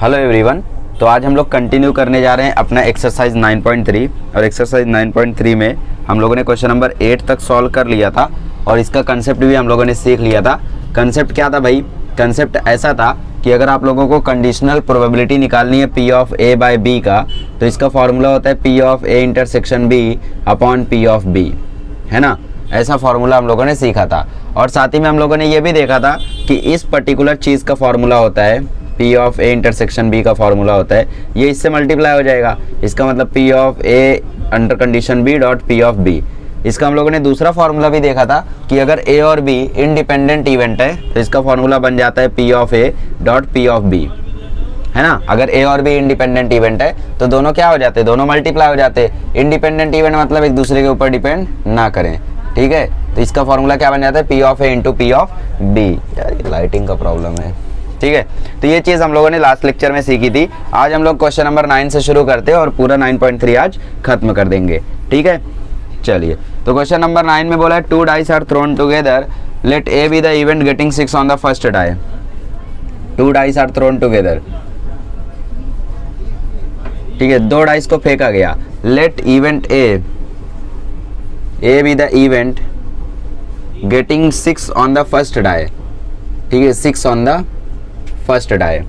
Hello everyone. तो आज हम लोग कंटिन्यू करने जा रहे हैं अपना एक्सरसाइज 9.3 और एक्सरसाइज 9.3 में हम लोगों ने क्वेश्चन नंबर 8 तक सॉल्व कर लिया था और इसका कंसेप्ट भी हम लोगों ने सीख लिया था। कंसेप्ट क्या था भाई? कंसेप्ट ऐसा था कि अगर आप लोगों को कंडीशनल प्रोबेबिलिटी निकालनी है P of A by B का, तो इसका फॉर्मूला होता है P of A intersection B upon P of B, है ना। ऐसा फॉर्मूला हम लोगों ने सीखा था और साथ ही में हम लोगों ने ये भी देखा था कि इस पर्टिकुलर चीज़ का फॉर्मूला होता है P of A intersection B का फॉर्मूला होता है, ये इससे मल्टीप्लाई हो जाएगा। इसका मतलब P of A under condition B dot P of B। इसका हम लोगों ने दूसरा फॉर्मूला भी देखा था कि अगर A और B इंडिपेंडेंट इवेंट है तो इसका फॉर्मूला बन जाता है P of A dot P of B, है ना। अगर A और B इंडिपेंडेंट इवेंट है तो दोनों क्या हो जाते हैं? दोनों मल्टीप्लाई हो जाते हैं। इंडिपेंडेंट इवेंट मतलब एक दूसरे के ऊपर डिपेंड ना करें, ठीक है। तो इसका फॉर्मूला क्या बन जाता है? P of A into P of B। यार लाइटिंग का प्रॉब्लम है, ठीक है। तो ये चीज़ हम लोगों ने लास्ट लेक्चर में सीखी थी। आज हम लोग क्वेश्चन नंबर 9 से शुरू करते हैं और पूरा 9.3 आज खत्म कर देंगे, ठीक है। चलिए, तो क्वेश्चन नंबर 9 में बोला है 2 dice are thrown together, let A be the event getting 6 on the first die. 2 dice are thrown together, ठीक है। 2 डाइस को फेंका गया। Let event A be the event getting 6 on the first die, ठीक है। 6 ऑन द फर्स्ट डाई,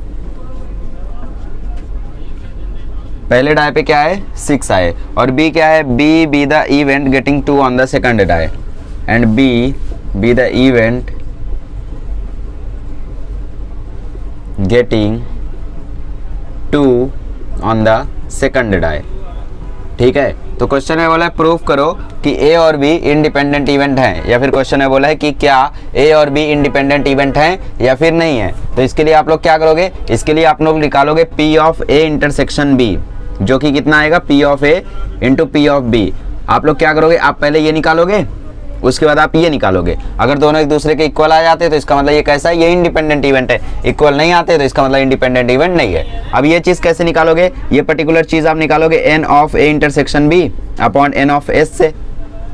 पहले die पे क्या है? 6 आए। और B क्या है? B be the event getting 2 on the second die and B be the event getting 2 on the second die, ठीक है। तो क्वेश्चन में बोला है प्रूफ करो कि A और B इंडिपेंडेंट इवेंट हैं, या फिर क्वेश्चन में बोला है कि क्या A और B इंडिपेंडेंट इवेंट हैं या फिर नहीं है। तो इसके लिए आप लोग क्या करोगे? इसके लिए आप लोग निकालोगे P of A intersection B, जो कि कितना आएगा? P of A into P of B। आप लोग क्या करोगे? आप पहले ये निकालोगे, उसके बाद आप ये निकालोगे। अगर दोनों एक दूसरे के इक्वल आ जाते हैं तो इसका मतलब ये कैसा है? ये इंडिपेंडेंट इवेंट है। इक्वल नहीं आते तो इसका मतलब इंडिपेंडेंट इवेंट नहीं है। अब ये चीज़ कैसे निकालोगे? ये पर्टिकुलर चीज़ आप निकालोगे N of A intersection B upon N of S से,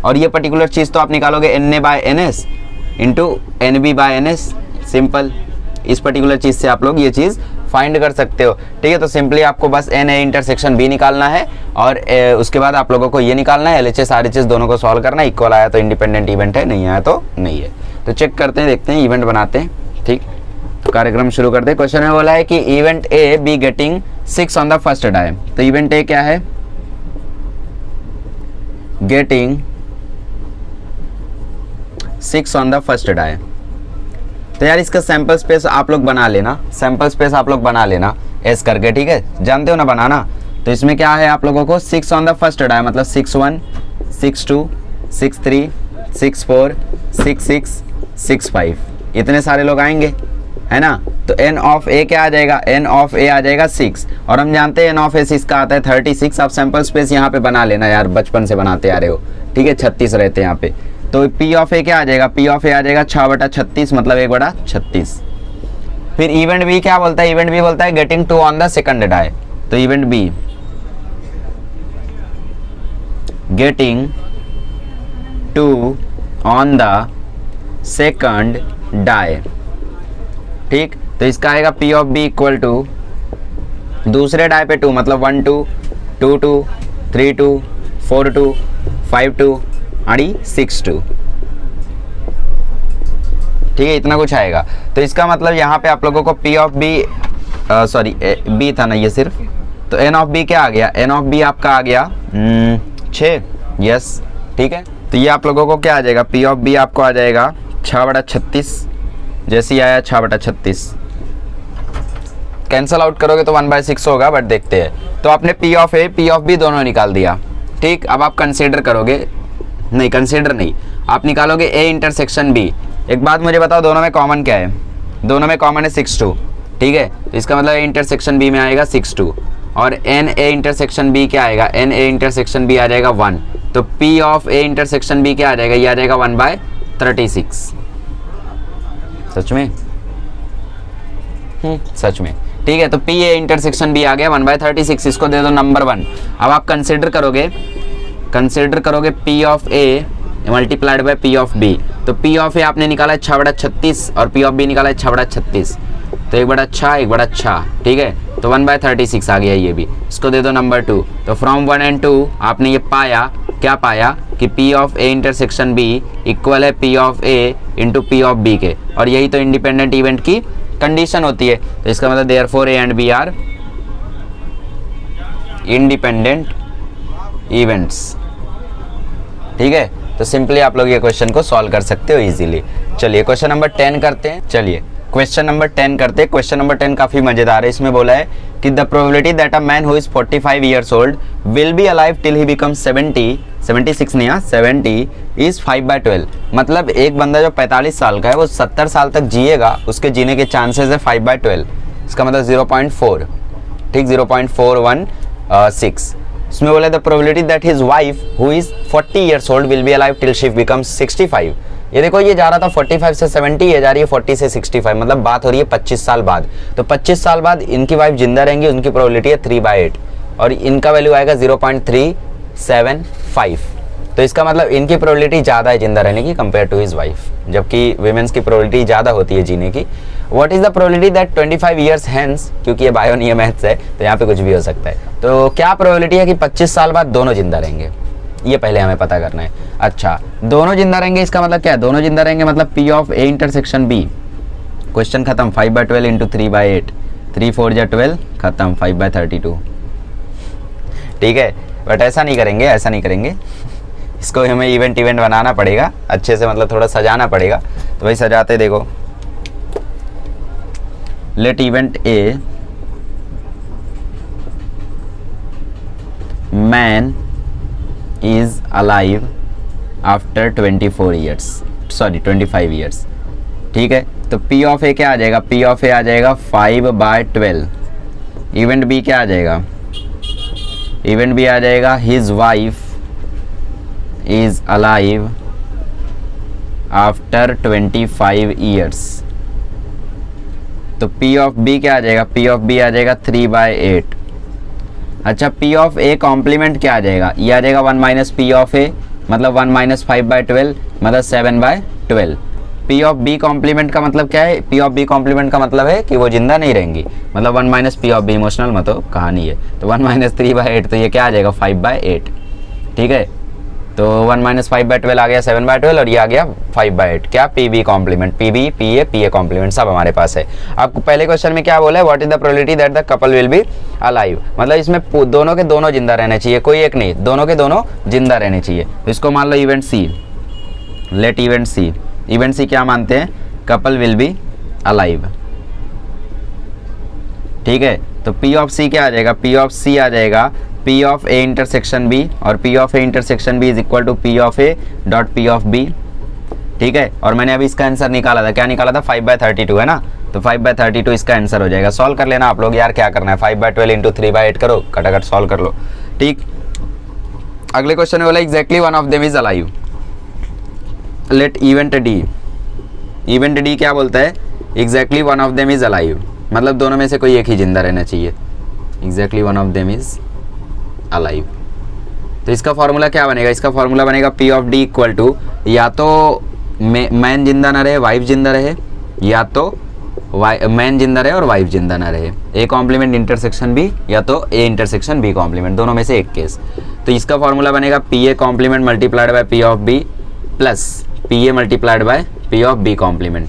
और ये पर्टिकुलर चीज़ तो आप निकालोगे NA by NS into NB by NS। Simple, इस पर्टिकुलर चीज़ से आप लोग ये चीज़ फाइंड कर सकते हो, ठीक है। तो सिंपली आपको बस NA इंटरसेक्शन B निकालना है और उसके बाद आप लोगों को ये निकालना है LHS RHS दोनों को सॉल्व करना है। इक्वल आया तो इंडिपेंडेंट इवेंट है, नहीं आया तो नहीं है। तो चेक करते हैं, देखते हैं, इवेंट बनाते हैं, ठीक। तो कार्यक्रम शुरू करते हैं। क्वेश्चन में बोला है कि event A be getting 6 on the first die. तो इवेंट A क्या है? Getting 6 on the first die. तो यार इसका सैंपल स्पेस आप लोग बना लेना, सैंपल स्पेस आप लोग बना लेना एस करके, ठीक है। जानते हो ना बनाना। तो इसमें क्या है आप लोगों को? 6 ऑन द फर्स्ट डाई मतलब 6 1 6 2 6 3 6 4 6 6 6 5, इतने सारे लोग आएंगे, है ना। तो N ऑफ A क्या आ जाएगा? N ऑफ A आ जाएगा 6, और हम जानते हैं N ऑफ A इसका आता है 36। आप सैंपल स्पेस यहाँ पे बना लेना यार, बचपन से बनाते आ रहे हो, ठीक है। 36 रहते हैं यहाँ पे। तो P ऑफ A क्या आ जाएगा? P ऑफ A आ जाएगा 6/36 मतलब 1/36। फिर इवेंट B क्या बोलता है? इवेंट B बोलता है getting 2 on the second die. तो event B getting 2 on the second die, ठीक। तो इसका आएगा P of B equal to दूसरे डाई पे 2 मतलब 1 2 2 2 3 2 4 2 5 2 आणि 6 2, ठीक है। इतना कुछ आएगा। तो इसका मतलब यहाँ पे आप लोगों को P of B sorry B था ना ये सिर्फ, तो N ऑफ B क्या आ गया? N ऑफ B आपका आ गया 6, यस, ठीक है। तो ये आप लोगों को क्या आ जाएगा? P ऑफ B आपको आ जाएगा 6/36, जैसे ही आया 6/36। कैंसल आउट करोगे तो 1/6 होगा, बट देखते हैं। तो आपने P of A P of B दोनों निकाल दिया, ठीक। अब आप कंसीडर करोगे, नहीं कंसीडर नहीं, आप निकालोगे A इंटरसेक्शन B। एक बात मुझे बताओ, दोनों में कॉमन क्या है? दोनों में कॉमन है 6 2, ठीक है। तो इसका मतलब A इंटरसेक्शन B में आएगा 6 2, और NA इंटरसेक्शन B क्या आएगा? NA इंटरसेक्शन B आ जाएगा 1। तो P of A intersection B क्या आ जाएगा? ये आ जाएगा 1/36। सच में? सच में, ठीक है। तो P A इंटरसेक्शन B आ गया 1/36, इसको दे दो नंबर 1। अब आप कंसिडर करोगे P of A multiplied by P of B। तो P ऑफ A आपने निकाला है 6/36 और P ऑफ B निकाला है 6/36। तो 1/6 1/6, ठीक है। तो 1/36 आ गया ये भी, इसको दे दो नंबर 2। तो फ्रॉम 1 and 2 आपने ये पाया, क्या पाया कि P of A intersection B equal है P of A into P of B के, और यही तो इंडिपेंडेंट इवेंट की कंडीशन होती है। तो इसका मतलब therefore A and B are independent events. ठीक है, तो सिंपली आप लोग ये क्वेश्चन को सॉल्व कर सकते हो इजीली। चलिए क्वेश्चन नंबर 10 करते हैं। चलिए क्वेश्चन नंबर 10 करते हैं। क्वेश्चन नंबर 10 काफी मजेदार है। इसमें बोला है कि the probability that a man who is 45 years old will be alive till he becomes 76 नहीं, 70 इज 5/12। मतलब एक बंदा जो 45 साल का है वो 70 साल तक जिएगा, उसके जीने के चांसेस है 5/12। इसका मतलब 0.4, ठीक, 0.416। इसमें बोला the probability that his wife who is 40 years old will be alive till she becomes 65। ये देखो ये जा रहा था 45 से 70, ये जा रही है 40 से 65, मतलब बात हो रही है 25 साल बाद। तो 25 साल बाद इनकी वाइफ जिंदा रहेंगी, उनकी प्रोबेबिलिटी है 3/8 और इनका वैल्यू आएगा 0.375। तो इसका मतलब इनकी प्रोबेबिलिटी ज़्यादा है जिंदा रहने की कंपेयर टू हिज वाइफ, जबकि विमेंस की प्रोबेबिलिटी ज़्यादा होती है जीने की। What is the probability that 25 years hence, क्योंकि ये बायो नहीं है मैथ्स है तो यहाँ पे कुछ भी हो सकता है। तो क्या प्रोबेबिलिटी है कि 25 साल बाद दोनों जिंदा रहेंगे, ये पहले हमें पता करना है। अच्छा, दोनों जिंदा रहेंगे, इसका मतलब क्या है? दोनों जिंदा रहेंगे मतलब P of A intersection B। Question खत्म, 5/12 इंटू 3/8, 3 4 जा 12, खत्म 5/32। ठीक है, बट ऐसा नहीं करेंगे, ऐसा नहीं करेंगे, इसको हमें इवेंट बनाना पड़ेगा अच्छे से, मतलब थोड़ा सजाना पड़ेगा। तो भाई सजाते देखो, let event A man is alive after 25 years। ठीक है, तो P ऑफ A क्या आ जाएगा? P ऑफ A आ जाएगा 5/12। इवेंट B क्या आ जाएगा? इवेंट B आ जाएगा his wife is alive after 25 years। तो P ऑफ B क्या आ जाएगा? P ऑफ B आ जाएगा 3/8। अच्छा, P ऑफ A कॉम्प्लीमेंट क्या आ जाएगा? ये आ जाएगा 1 माइनस P ऑफ A, मतलब 1 माइनस 5/12 मतलब 7/12। P ऑफ B कॉम्प्लीमेंट का मतलब क्या है? P ऑफ B कॉम्प्लीमेंट का मतलब है कि वो जिंदा नहीं रहेंगी, मतलब 1 minus P of B, emotional मत हो, कहानी है। तो 1 माइनस 3/8, तो ये क्या आ जाएगा? 5/8। ठीक है, तो 1 माइनस 5/12 आ गया 7/12 और ये आ गया 5/8। क्या? PB complement, PB PA PA complement सब हमारे पास है। आपको पहले क्वेश्चन में क्या बोला है? What is the probability that the couple will be alive, मतलब इसमें दोनों के दोनों जिंदा रहने चाहिए, कोई एक नहीं, दोनों के दोनों जिंदा रहने चाहिए। तो इसको मान लो event C, let event C। Event C क्या मानते हैं? Couple will be alive. ठीक है, तो P ऑफ C क्या आ जाएगा? P ऑफ C आ जाएगा P of A intersection B, और P of A intersection B is equal to P of A dot P of B। ठीक है, और मैंने अभी इसका आंसर निकाला था, क्या निकाला था? 5/32 है ना, तो 5/32 इसका आंसर हो जाएगा। सॉल्व कर लेना आप लोग यार, क्या करना है, 5/12 इंटू 3/8 करो, कटाकट सॉल्व कर लो। ठीक, अगले क्वेश्चन में बोला exactly one of them is alive, let event D। Event D क्या बोलता है? Exactly one of them is alive, मतलब दोनों में से कोई एक ही जिंदा रहना चाहिए। Exactly one of them is alive, तो इसका फॉर्मूला क्या बनेगा? इसका फॉर्मूला बनेगा P of D equal to, या तो मैन जिंदा ना रहे, वाइफ जिंदा रहे, या तो मैन जिंदा रहे और वाइफ जिंदा ना रहे। A कॉम्प्लीमेंट इंटरसेक्शन B, या तो A इंटरसेक्शन B कॉम्प्लीमेंट, दोनों में से एक केस। तो इसका फॉर्मूला बनेगा PA complement multiplied by P of B plus PA multiplied by P of B complement.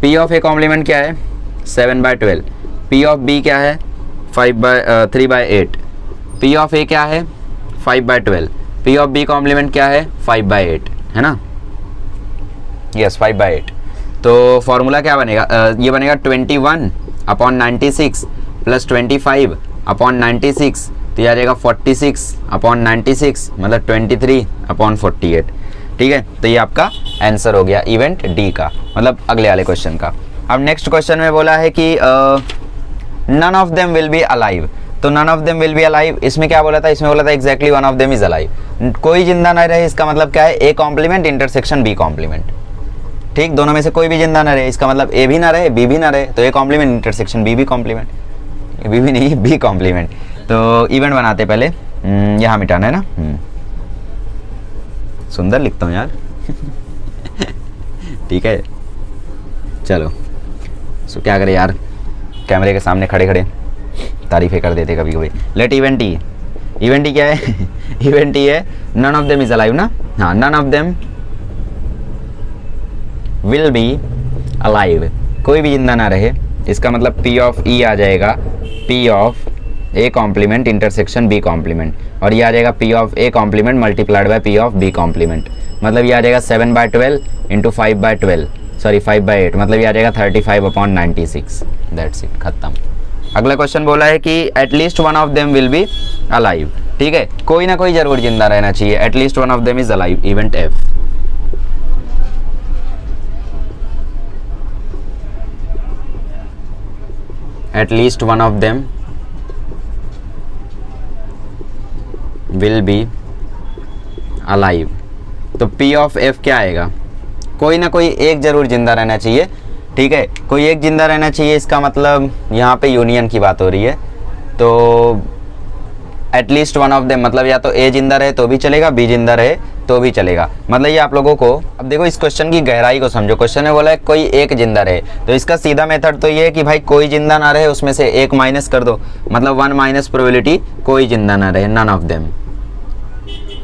P of A complement क्या है? 7/12। P ऑफ B क्या है? 3/8। P ऑफ A क्या है? 5/12। P ऑफ B कॉम्प्लीमेंट क्या है? 5/8 है ना, यस 5/8। तो फॉर्मूला क्या बनेगा? ये बनेगा 21/96 प्लस 25/96, तो ये आ जाएगा 46/96, मतलब 23/48। ठीक है, तो ये आपका आंसर हो गया इवेंट D का, मतलब अगले वाले क्वेश्चन का। अब नेक्स्ट क्वेश्चन में बोला है कि none of them will be alive, तो none of them will be alive, इसमें क्या बोला था? इसमें बोला था exactly one of them is alive, कोई जिंदा ना रहे, इसका मतलब क्या है? A complement intersection B complement. ठीक, दोनों में से कोई भी जिंदा ना रहे, इसका मतलब A भी ना रहे B भी ना रहे, तो A कॉम्प्लीमेंट इंटरसेक्शन B भी कॉम्प्लीमेंट, B भी नहीं B कॉम्प्लीमेंट। तो इवेंट बनाते पहले, यहाँ मिटाना है ना, सुंदर लिखता हूँ यार ठीक है, चलो सो क्या करें यार, कैमरे के सामने खड़े खड़े तारीफें कर देते कभी कभी। Let event E, event E क्या है इवेंट ई है none of them is alive ना, हाँ none of them will be alive, कोई भी जिंदा ना रहे, इसका मतलब P ऑफ E आ जाएगा P of A complement intersection B complement, और ये आ जाएगा P of A complement multiplied by P of B complement, मतलब ये आ जाएगा 7/12 इंटू 5/12 सॉरी 5/8, मतलब ये आ जाएगा 35/96। दैट्स इट, खत्म। अगला क्वेश्चन बोला है कि at least one of them will be alive, ठीक है, कोई ना कोई जरूर जिंदा रहना चाहिए, at least one of them is alive, event F। at least one of them will be alive, तो P ऑफ F क्या आएगा, कोई ना कोई एक जरूर जिंदा रहना चाहिए, ठीक है, कोई एक जिंदा रहना चाहिए, इसका मतलब यहाँ पे यूनियन की बात हो रही है, तो एटलीस्ट वन ऑफ देम मतलब या तो ए जिंदा रहे तो भी चलेगा, बी जिंदा रहे तो भी चलेगा, मतलब ये आप लोगों को, अब देखो इस क्वेश्चन की गहराई को समझो, क्वेश्चन में बोला है कोई एक जिंदा रहे, तो इसका सीधा मेथड तो ये है कि भाई कोई जिंदा ना रहे उसमें से एक माइनस कर दो, मतलब 1 माइनस प्रोबेबिलिटी कोई जिंदा ना रहे, none of them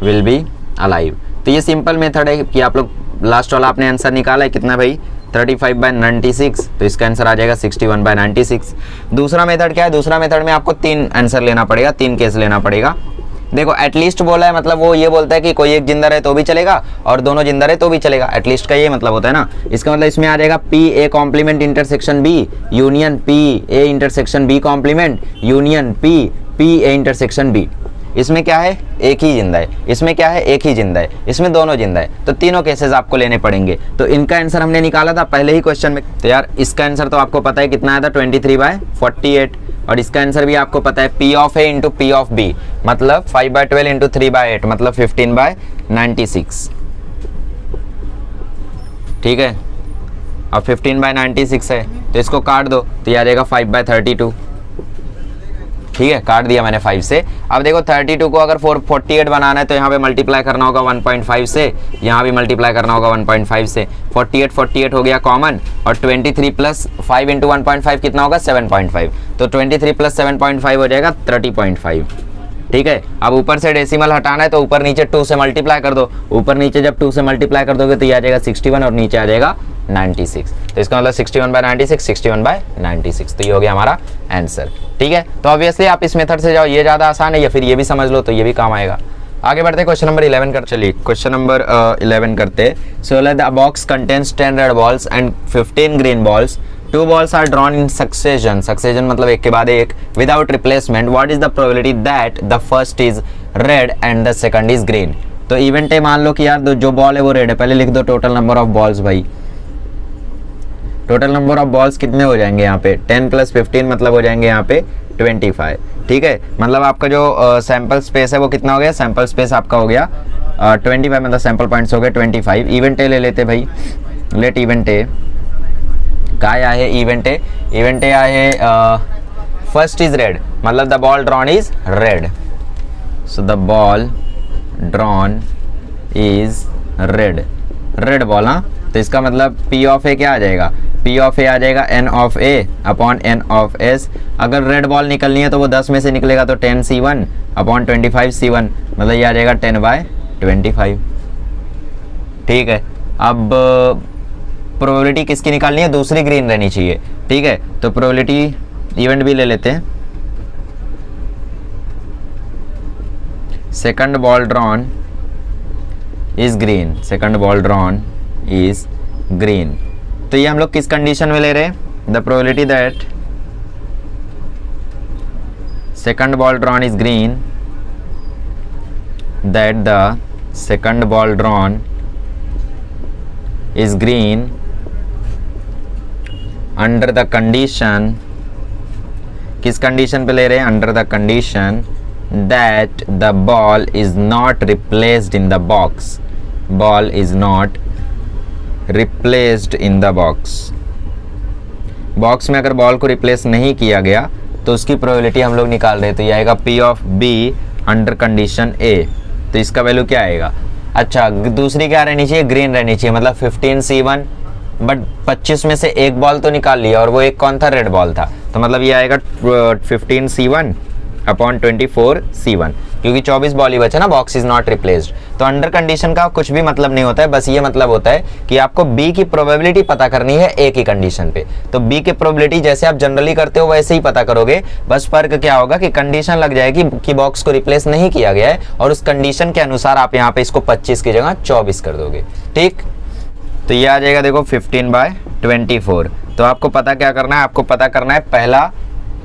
will be alive. तो ये सिंपल मेथड है कि आप लोग लास्ट वाला आपने आंसर निकाला है कितना भाई 35/96, तो इसका आंसर आ जाएगा 61/96। दूसरा मेथड क्या है, दूसरा मेथड में आपको 3 आंसर लेना पड़ेगा, 3 केस लेना पड़ेगा। देखो एटलीस्ट बोला है, मतलब वो ये बोलता है कि कोई एक जिंदा रहे तो भी चलेगा और दोनों जिंदा रहे तो भी चलेगा, एटलीस्ट का ये मतलब होता है ना, इसका मतलब इसमें आ जाएगा P A complement intersection B union P A intersection B complement union P A intersection B। इसमें क्या है, एक ही जिंदा है, इसमें क्या है, एक ही जिंदा है, इसमें दोनों जिंदा है, तो तीनों केसेस आपको लेने पड़ेंगे। तो इनका आंसर हमने निकाला था पहले ही क्वेश्चन में, तो यार इसका आंसर तो आपको पता है कितना आया था 23/48, और इसका आंसर भी आपको पता है P of A into P of B मतलब 5/12 इंटू 3/8 मतलब 15/96, ठीक है, अब 15/96 है तो इसको काट दो तो ये आ जाएगा 5/32, ठीक है, काट दिया मैंने 5 से। अब देखो 32 को अगर 48 बनाना है तो यहाँ पे मल्टीप्लाई करना होगा 1.5 से, यहाँ भी मल्टीप्लाई करना होगा 1.5 से, 48 हो गया कॉमन, और 23 प्लस 5 इंटू 1.5 कितना होगा 7.5, तो 23 प्लस 7.5 हो जाएगा 30.5, ठीक है। अब ऊपर से डेसिमल हटाना है तो ऊपर नीचे 2 से मल्टीप्लाई कर दो, ऊपर नीचे जब 2 से मल्टीप्लाई कर दोगे तो ये आ जाएगा 61 और नीचे आ जाएगा 96, तो इसका मतलब 61/96, तो ये हो गया हमारा आंसर, ठीक है। तो ऑब्वियसली आप इस मेथड से जाओ, ये ज़्यादा आसान है, या फिर ये भी समझ लो तो ये भी काम आएगा। आगे बढ़ते क्वेश्चन नंबर 11 कर, चलिए क्वेश्चन नंबर 11 करते। So the box contains 10 red balls and 15 green balls, 2 balls are drawn in succession, succession मतलब एक के बाद एक, without replacement, what is the probability that the first is red and the second is green। तो event है, मान लो कि यार जो बॉल है वो रेड है, पहले लिख दो टोटल नंबर ऑफ बॉल्स भाई, टोटल नंबर ऑफ बॉल्स कितने हो जाएंगे यहाँ पे 10 + 15 मतलब हो जाएंगे यहाँ पे 25, ठीक है, मतलब आपका जो सैंपल स्पेस है वो कितना हो गया, सैंपल स्पेस आपका हो गया 25, मतलब सैंपल पॉइंट्स हो गए 25। इवेंट ए ले लेते भाई, लेट इवेंट ए क्या आया है, इवेंट ए आया है फर्स्ट इज रेड, मतलब the ball drawn is red, so the ball drawn is red ball, हाँ, तो इसका मतलब P ऑफ A क्या आ जाएगा, P ऑफ A आ जाएगा N of A upon N of S। अगर रेड बॉल निकलनी है तो वो 10 में से निकलेगा तो 10 C1 अपॉन 25 C1, मतलब ये आ जाएगा 10/25, ठीक है। अब प्रोबेबिलिटी किसकी निकालनी है, दूसरी ग्रीन रहनी चाहिए, ठीक है, तो प्रोबेबिलिटी इवेंट भी ले लेते हैं। Second ball drawn is green, second ball drawn is green, तो ये हम लोग किस कंडीशन में ले रहे हैं, the probability that second ball drawn is green, that the second ball drawn is green under the condition, किस कंडीशन पे ले रहे हैं, under the condition that the ball is not replaced in the box, ball is not replaced in the box, box में अगर ball को replace नहीं किया गया तो उसकी प्रोबेबिलिटी हम लोग निकाल रहे हैं, तो ये आएगा P of B under condition A, तो इसका वैल्यू क्या आएगा, अच्छा दूसरी क्या रहनी चाहिए, ग्रीन रहनी चाहिए, मतलब 15 C1, बट 25 में से एक बॉल तो निकाल लिया और वो एक कौन था, रेड बॉल था, तो मतलब ये आएगा 15C1 अपॉन 24C1, क्योंकि 24 बॉल ही बचा ना, बॉक्स इज नॉट रिप्लेस्ड। तो अंडर कंडीशन का कुछ भी मतलब नहीं होता है, बस ये मतलब होता है कि आपको बी की प्रोबेबिलिटी पता करनी है ए की कंडीशन पे। तो बी की प्रोबेबिलिटी जैसे आप जनरली करते हो वैसे ही पता करोगे, बस फर्क क्या होगा कि कंडीशन लग जाएगी कि बॉक्स को रिप्लेस नहीं किया गया है, और उस कंडीशन के अनुसार आप यहाँ पे इसको 25 की जगह 24 कर दोगे। ठीक, तो ये आ जाएगा देखो 15/24। तो आपको पता क्या करना है, आपको पता करना है पहला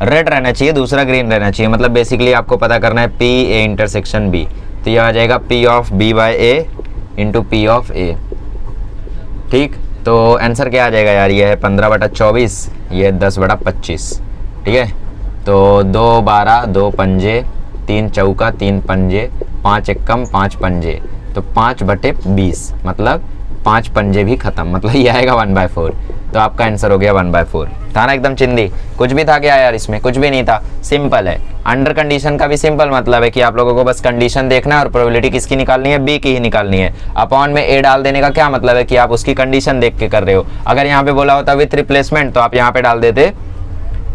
रेड रहना चाहिए, दूसरा ग्रीन रहना चाहिए। मतलब बेसिकली आपको पता करना है पी ए इंटरसेक्शन बी। तो ये आ जाएगा P of B by A into P of A. ठीक, तो आंसर क्या आ जाएगा यार, ये है 15/24, ये 10/25। ठीक है, तो 2 12 2 पंजे, 3 चौका 3 पंजे, 5 एकम 5 पंजे, तो 5/20, मतलब 5 पंजे भी खत्म, मतलब ये आएगा 1/4। तो आपका आंसर हो गया 1/4। था ना एकदम चिंदी, कुछ भी था क्या यार इसमें, कुछ भी नहीं था, सिंपल है। अंडर कंडीशन का भी सिंपल मतलब है कि आप लोगों को बस कंडीशन देखना है और प्रोबेबिलिटी किसकी निकालनी है, बी की ही निकालनी है। अपॉन में ए डाल देने का क्या मतलब है कि आप उसकी कंडीशन देख के कर रहे हो। अगर यहाँ पे बोला होता विथ रिप्लेसमेंट तो आप यहाँ पे डाल देते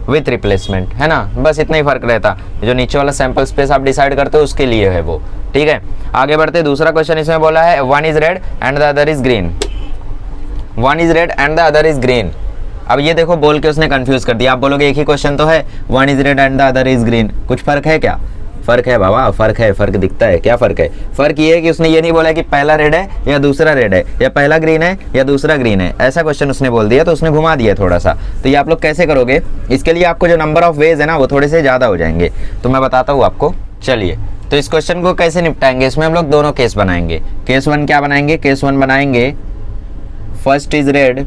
विथ रिप्लेसमेंट, है ना, बस इतना ही फर्क रहता। जो नीचे वाला सैंपल स्पेस आप डिसाइड करते हो उसके लिए है वो। ठीक है, आगे बढ़ते। दूसरा क्वेश्चन इसमें बोला है 1 is red and the other is green. 1 is red and the other is green. अब ये देखो बोल के उसने कंफ्यूज कर दिया। आप बोलोगे एक ही क्वेश्चन तो है, 1 is red and the other is green, कुछ फर्क है क्या? फर्क है बाबा, फर्क है, फर्क दिखता है। क्या फर्क है? फर्क ये है कि उसने ये नहीं बोला कि पहला रेड है या दूसरा रेड है, या पहला ग्रीन है या दूसरा ग्रीन है, ऐसा क्वेश्चन उसने बोल दिया, तो उसने घुमा दिया थोड़ा सा। तो ये आप लोग कैसे करोगे, इसके लिए आपको जो नंबर ऑफ वेज है ना वो थोड़े से ज़्यादा हो जाएंगे, तो मैं बताता हूँ आपको। चलिए, तो इस क्वेश्चन को कैसे निपटाएंगे, इसमें हम लोग दोनों केस बनाएंगे। केस 1 क्या बनाएंगे, केस 1 बनाएंगे फर्स्ट इज रेड।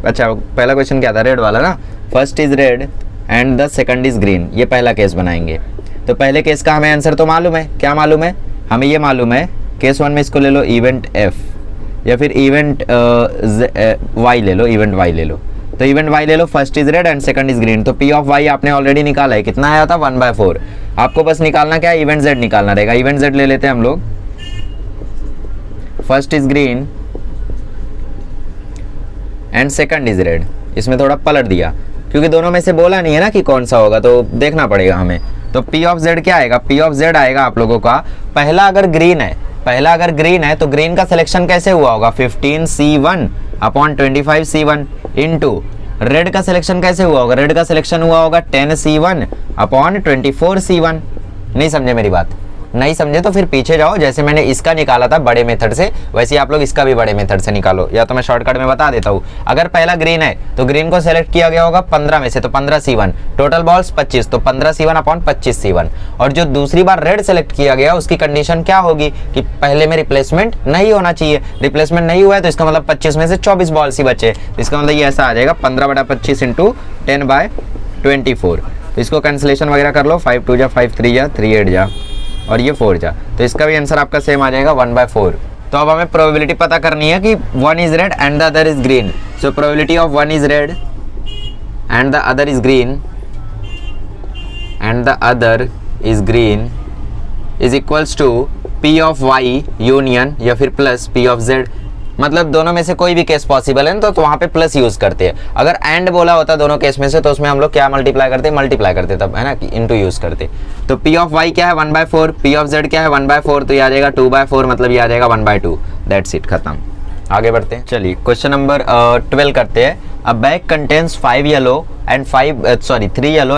अच्छा, पहला क्वेश्चन क्या था, रेड वाला ना, first is red and the second is green, ये पहला केस बनाएंगे। तो पहले केस का हमें आंसर तो मालूम है, क्या मालूम है हमें, ये मालूम है केस 1 में इसको ले लो इवेंट एफ, या फिर इवेंट वाई ले लो, इवेंट वाई ले लो। तो इवेंट वाई ले लो, first is red and second is green. तो पी ऑफ वाई आपने ऑलरेडी निकाला है, कितना आया था 1/4। आपको बस निकालना क्या है, इवेंट जेड निकालना रहेगा। इवेंट जेड ले लेते हैं हम लोग, first is green and second is red. इसमें थोड़ा पलट दिया क्योंकि दोनों में से बोला नहीं है ना कि कौन सा होगा, तो देखना पड़ेगा हमें। तो पी ऑफ जेड क्या आएगा, पी ऑफ जेड आएगा आप लोगों का, पहला अगर ग्रीन है, पहला अगर ग्रीन है तो ग्रीन का सिलेक्शन कैसे हुआ होगा, 15C1 upon 25C1 into red का सिलेक्शन कैसे हुआ होगा, रेड का सिलेक्शन हुआ होगा 10C1 अपॉन 24C1। नहीं समझे मेरी बात? नहीं समझे तो फिर पीछे जाओ, जैसे मैंने इसका निकाला था बड़े मेथड से, वैसे आप लोग इसका भी बड़े मेथड से निकालो, या तो मैं शॉर्टकट में बता देता हूँ। अगर पहला ग्रीन है तो ग्रीन को सेलेक्ट किया गया होगा 15 में से, तो 15C1, टोटल बॉल्स 25, तो 15C1 अपॉन 25C1। और जो दूसरी बार रेड सेलेक्ट किया गया उसकी कंडीशन क्या होगी कि पहले में रिप्लेसमेंट नहीं होना चाहिए, रिप्लेसमेंट नहीं हुआ है तो इसका मतलब 25 में से 24 बॉल्स ही बचे, इसका मतलब ये ऐसा आ जाएगा 15/25 इंटू 10/24। तो इसको कैंसिलेशन वगैरह कर लो, 5 2 जा 5 3 जा 3 8 जा और ये 4 जा, तो इसका भी आंसर आपका सेम आ जाएगा 1/4। तो अब हमें प्रोबेबिलिटी पता करनी है कि 1 is red and the other is green. So probability of 1 is red and the other is green and the other is green is equals to P of Y union या फिर प्लस पी ऑफ जेड। मतलब दोनों में से कोई भी case possible है तो वहां पे प्लस यूज करते हैं। अगर एंड बोला होता दोनों केस में से तो उसमें हम लोग क्या मल्टीप्लाई करते तब, है ना, इनटू यूज करते। तो पी ऑफ वाई क्या है 1/4, पी ऑफ जेड क्या है 1/4, तो ये आ जाएगा 2/4, मतलब ये आ जाएगा 1/2। दैट्स इट, खत्म। आगे बढ़ते हैं। चलिए क्वेश्चन नंबर 12 करते हैं। अ bag contains 3 yellow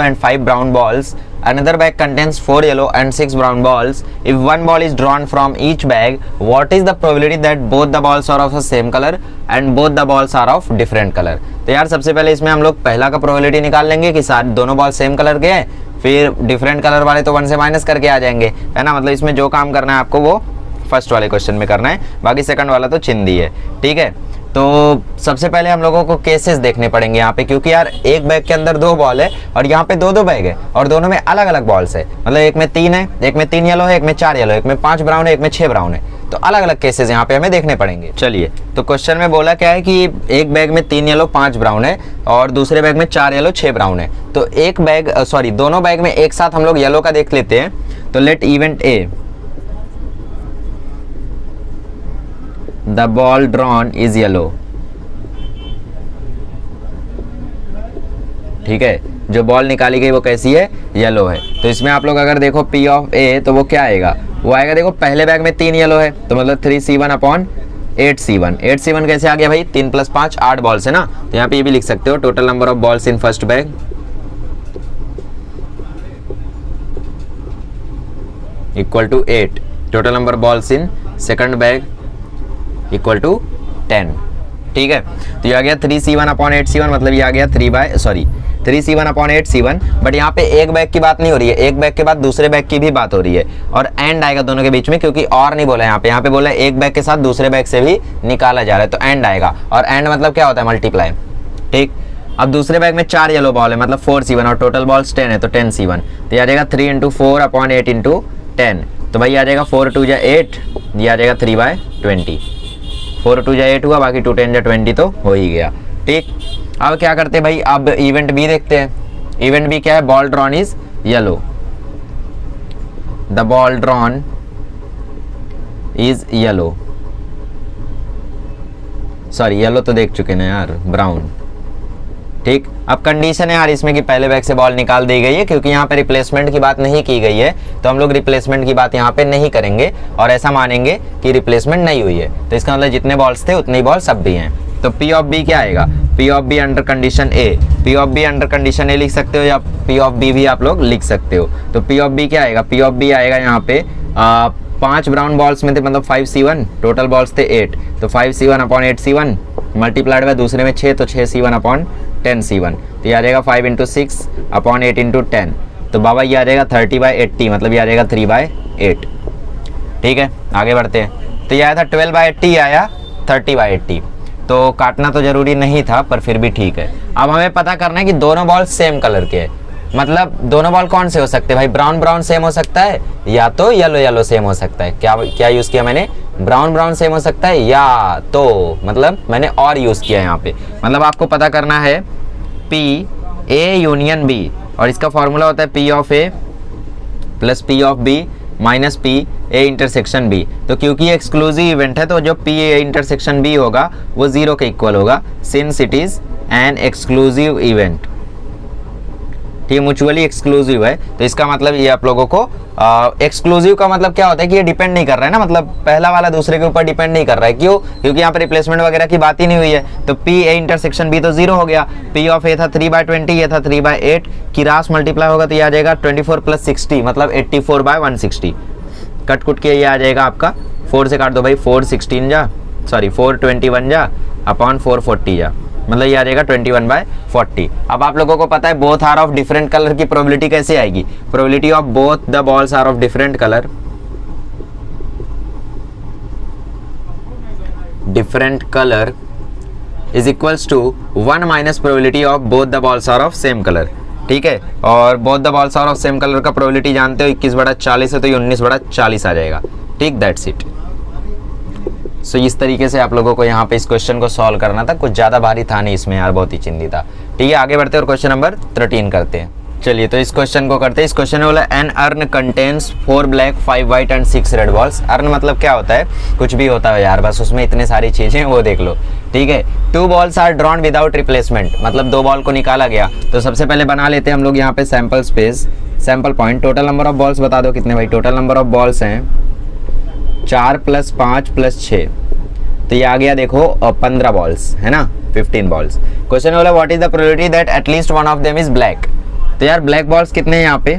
and 5 brown balls. Another bag contains 4 yellow and 6 brown balls. If one ball is drawn from each bag, what is the probability that both the balls are of the same color and both the balls are of different color? तो यार सबसे पहले इसमें हम लोग पहला का probability निकाल लेंगे कि सारे दोनों बॉल सेम कलर के हैं, फिर डिफरेंट कलर वाले तो 1 से माइनस करके आ जाएंगे, है ना। मतलब इसमें जो काम करना है आपको वो फर्स्ट वाले क्वेश्चन में करना है, बाकी सेकंड वाला तो चिंदी है, ठीक है। तो सबसे पहले हम लोगों को केसेस देखने पड़ेंगे यहाँ पे, क्योंकि यार एक बैग के अंदर 2 बॉल है और यहाँ पे 2 बैग है और दोनों में अलग अलग बॉल्स है। मतलब एक में 3 है, एक में 3 येलो है, एक में 4 येलो है, एक में 5 ब्राउन है, एक में 6 ब्राउन है। तो अलग अलग केसेस यहाँ पे हमें देखने पड़ेंगे। चलिए, तो क्वेश्चन में बोला क्या है कि एक बैग में 3 येलो 5 ब्राउन है और दूसरे बैग में 4 येलो 6 ब्राउन है। तो दोनों बैग में एक साथ हम लोग येलो का देख लेते हैं। तो let event A, the ball drawn is yellow ठीक है, जो बॉल निकाली गई वो कैसी है, येलो है। तो इसमें आप लोग अगर देखो P ऑफ A तो वो क्या आएगा, वो आएगा देखो पहले बैग में 3 येलो है तो मतलब 3C1 अपॉन 8C1। 8C1 कैसे आ गया भाई, 3 + 5 8 बॉल्स है ना, तो यहाँ पे ये भी लिख सकते हो total number of balls in first bag equal to 8, total number balls in second bag equal to 10। ठीक है, तो ये आ गया 3C1 अपॉन 8C1, मतलब ये आ गया 3C1 अपॉन 8C1। बट यहाँ पे एक बैग की बात नहीं हो रही है, एक बैग के बाद दूसरे बैग की भी बात हो रही है और एंड आएगा दोनों के बीच में, क्योंकि और नहीं बोला यहाँ पे बोला एक बैग के साथ दूसरे बैग से भी निकाला जा रहा है तो एंड आएगा। और एंड मतलब क्या होता है, मल्टीप्लाई। ठीक, अब दूसरे बैग में 4 येलो बॉल है मतलब 4C1 और टोटल बॉल्स 10 है तो 10C1। तो ये आ जाएगा 3 × 4 अपॉन 8 × 10, तो भाई आ जाएगा 4 × 2 = 8, ये आ जाएगा 3/20। 4 × 2 = 8 हुआ, बाकी 2 × 10 = 20 तो हो ही गया। ठीक, अब क्या करते हैं भाई, अब इवेंट बी देखते हैं। इवेंट बी क्या है, ball drawn is yellow, the ball drawn is yellow, sorry yellow तो देख चुके ना यार, ब्राउन। ठीक, अब कंडीशन है यार इसमें कि पहले बैग से बॉल निकाल दी गई है, क्योंकि यहाँ पे रिप्लेसमेंट की बात नहीं की गई है तो हम लोग रिप्लेसमेंट की बात यहाँ पे नहीं करेंगे और ऐसा मानेंगे कि रिप्लेसमेंट नहीं हुई है। तो इसका मतलब जितने बॉल्स थे उतने बॉल्स अब भी हैं। तो P ऑफ B क्या आएगा, P of B under condition A, P of B under condition A लिख सकते हो या P ऑफ B भी आप लोग लिख सकते हो। तो P ऑफ B क्या आएगा, P ऑफ B आएगा यहाँ पे 5 ब्राउन बॉल्स में थे मतलब 5C1, टोटल बॉल्स थे 8, तो 5C1 upon 8C1 multiplied by दूसरे में 6 तो 6C1 अपॉन 10C1, तो ये आ जाएगा 5 × 6 अपॉन 8 × 10, तो बाबा ये आ जाएगा 30/80, मतलब ये आ जाएगा 3/8। ठीक है, आगे बढ़ते हैं। तो ये आया था 12/80, आया 30/80, तो काटना तो जरूरी नहीं था पर फिर भी ठीक है। अब हमें पता करना है कि दोनों बॉल सेम कलर के हैं, मतलब दोनों बॉल कौन से हो सकते हैं भाई, ब्राउन ब्राउन सेम हो सकता है या तो येलो येलो सेम हो सकता है। क्या यूज किया मैंने, ब्राउन ब्राउन सेम हो सकता है या तो मतलब मैंने और यूज किया यहाँ पे। मतलब आपको पता करना है P A यूनियन B, और इसका फॉर्मूला होता है P of A plus P of B minus P A intersection B। तो क्योंकि ये एक्सक्लूसिव इवेंट है तो जो P A इंटरसेक्शन B होगा वो 0 के इक्वल होगा, since it is an exclusive event. ठीक, म्यूचुअली एक्सक्लूसिव है तो इसका मतलब ये आप लोगों को एक्सक्लूसिव का मतलब क्या होता है कि ये डिपेंड नहीं कर रहा है ना, मतलब पहला वाला दूसरे के ऊपर डिपेंड नहीं कर रहा है। क्यों, क्योंकि यहाँ पे रिप्लेसमेंट वगैरह की बात ही नहीं हुई है। तो P A इंटरसेक्शन B तो 0 हो गया, P ऑफ A था 3/20, ये था 3/8 की रास मल्टीप्लाई होगा तो ये आ जाएगा 24 + 60 मतलब 84/160। कट कुट के ये आ जाएगा आपका, 4 से काट दो भाई, 421 जा अपॉन 440 जा, मतलब ये आ जाएगा 21/40। अब आप लोगों को पता है both are of different colour की प्रोबेबिलिटी कैसे आएगी, probability of both the balls are of different colour, is equals to 1 minus probability of both the balls are of same colour. ठीक है, और both the balls are of same colour का probability जानते हो 21/40 है तो ये 19/40 आ जाएगा। ठीक, दैट्स इट। सो इस तरीके से आप लोगों को यहाँ पे इस क्वेश्चन को सॉल्व करना था, कुछ ज़्यादा भारी था नहीं इसमें यार, बहुत ही चिंदी था। ठीक है, आगे बढ़ते हैं और क्वेश्चन नंबर 13 करते हैं। चलिए तो इस क्वेश्चन को करते हैं। इस क्वेश्चन में बोला an urn contains 4 black 5 white and 6 red balls. Urn मतलब क्या होता है, कुछ भी होता है यार, बस उसमें इतने सारी चीज़ें वो देख लो। ठीक है, 2 balls are drawn without replacement, मतलब 2 बॉल को निकाला गया। तो सबसे पहले बना लेते हैं हम लोग यहाँ पे sample space, sample point. Total number of balls बता दो कितने भाई, टोटल नंबर ऑफ बॉल्स हैं 4 + 5 + 6, तो ये आ गया देखो 15 बॉल्स है ना, 15 बॉल्स। क्वेश्चन बोला what is the probability that at least one of them is black. तो यार ब्लैक बॉल्स कितने हैं यहाँ पे,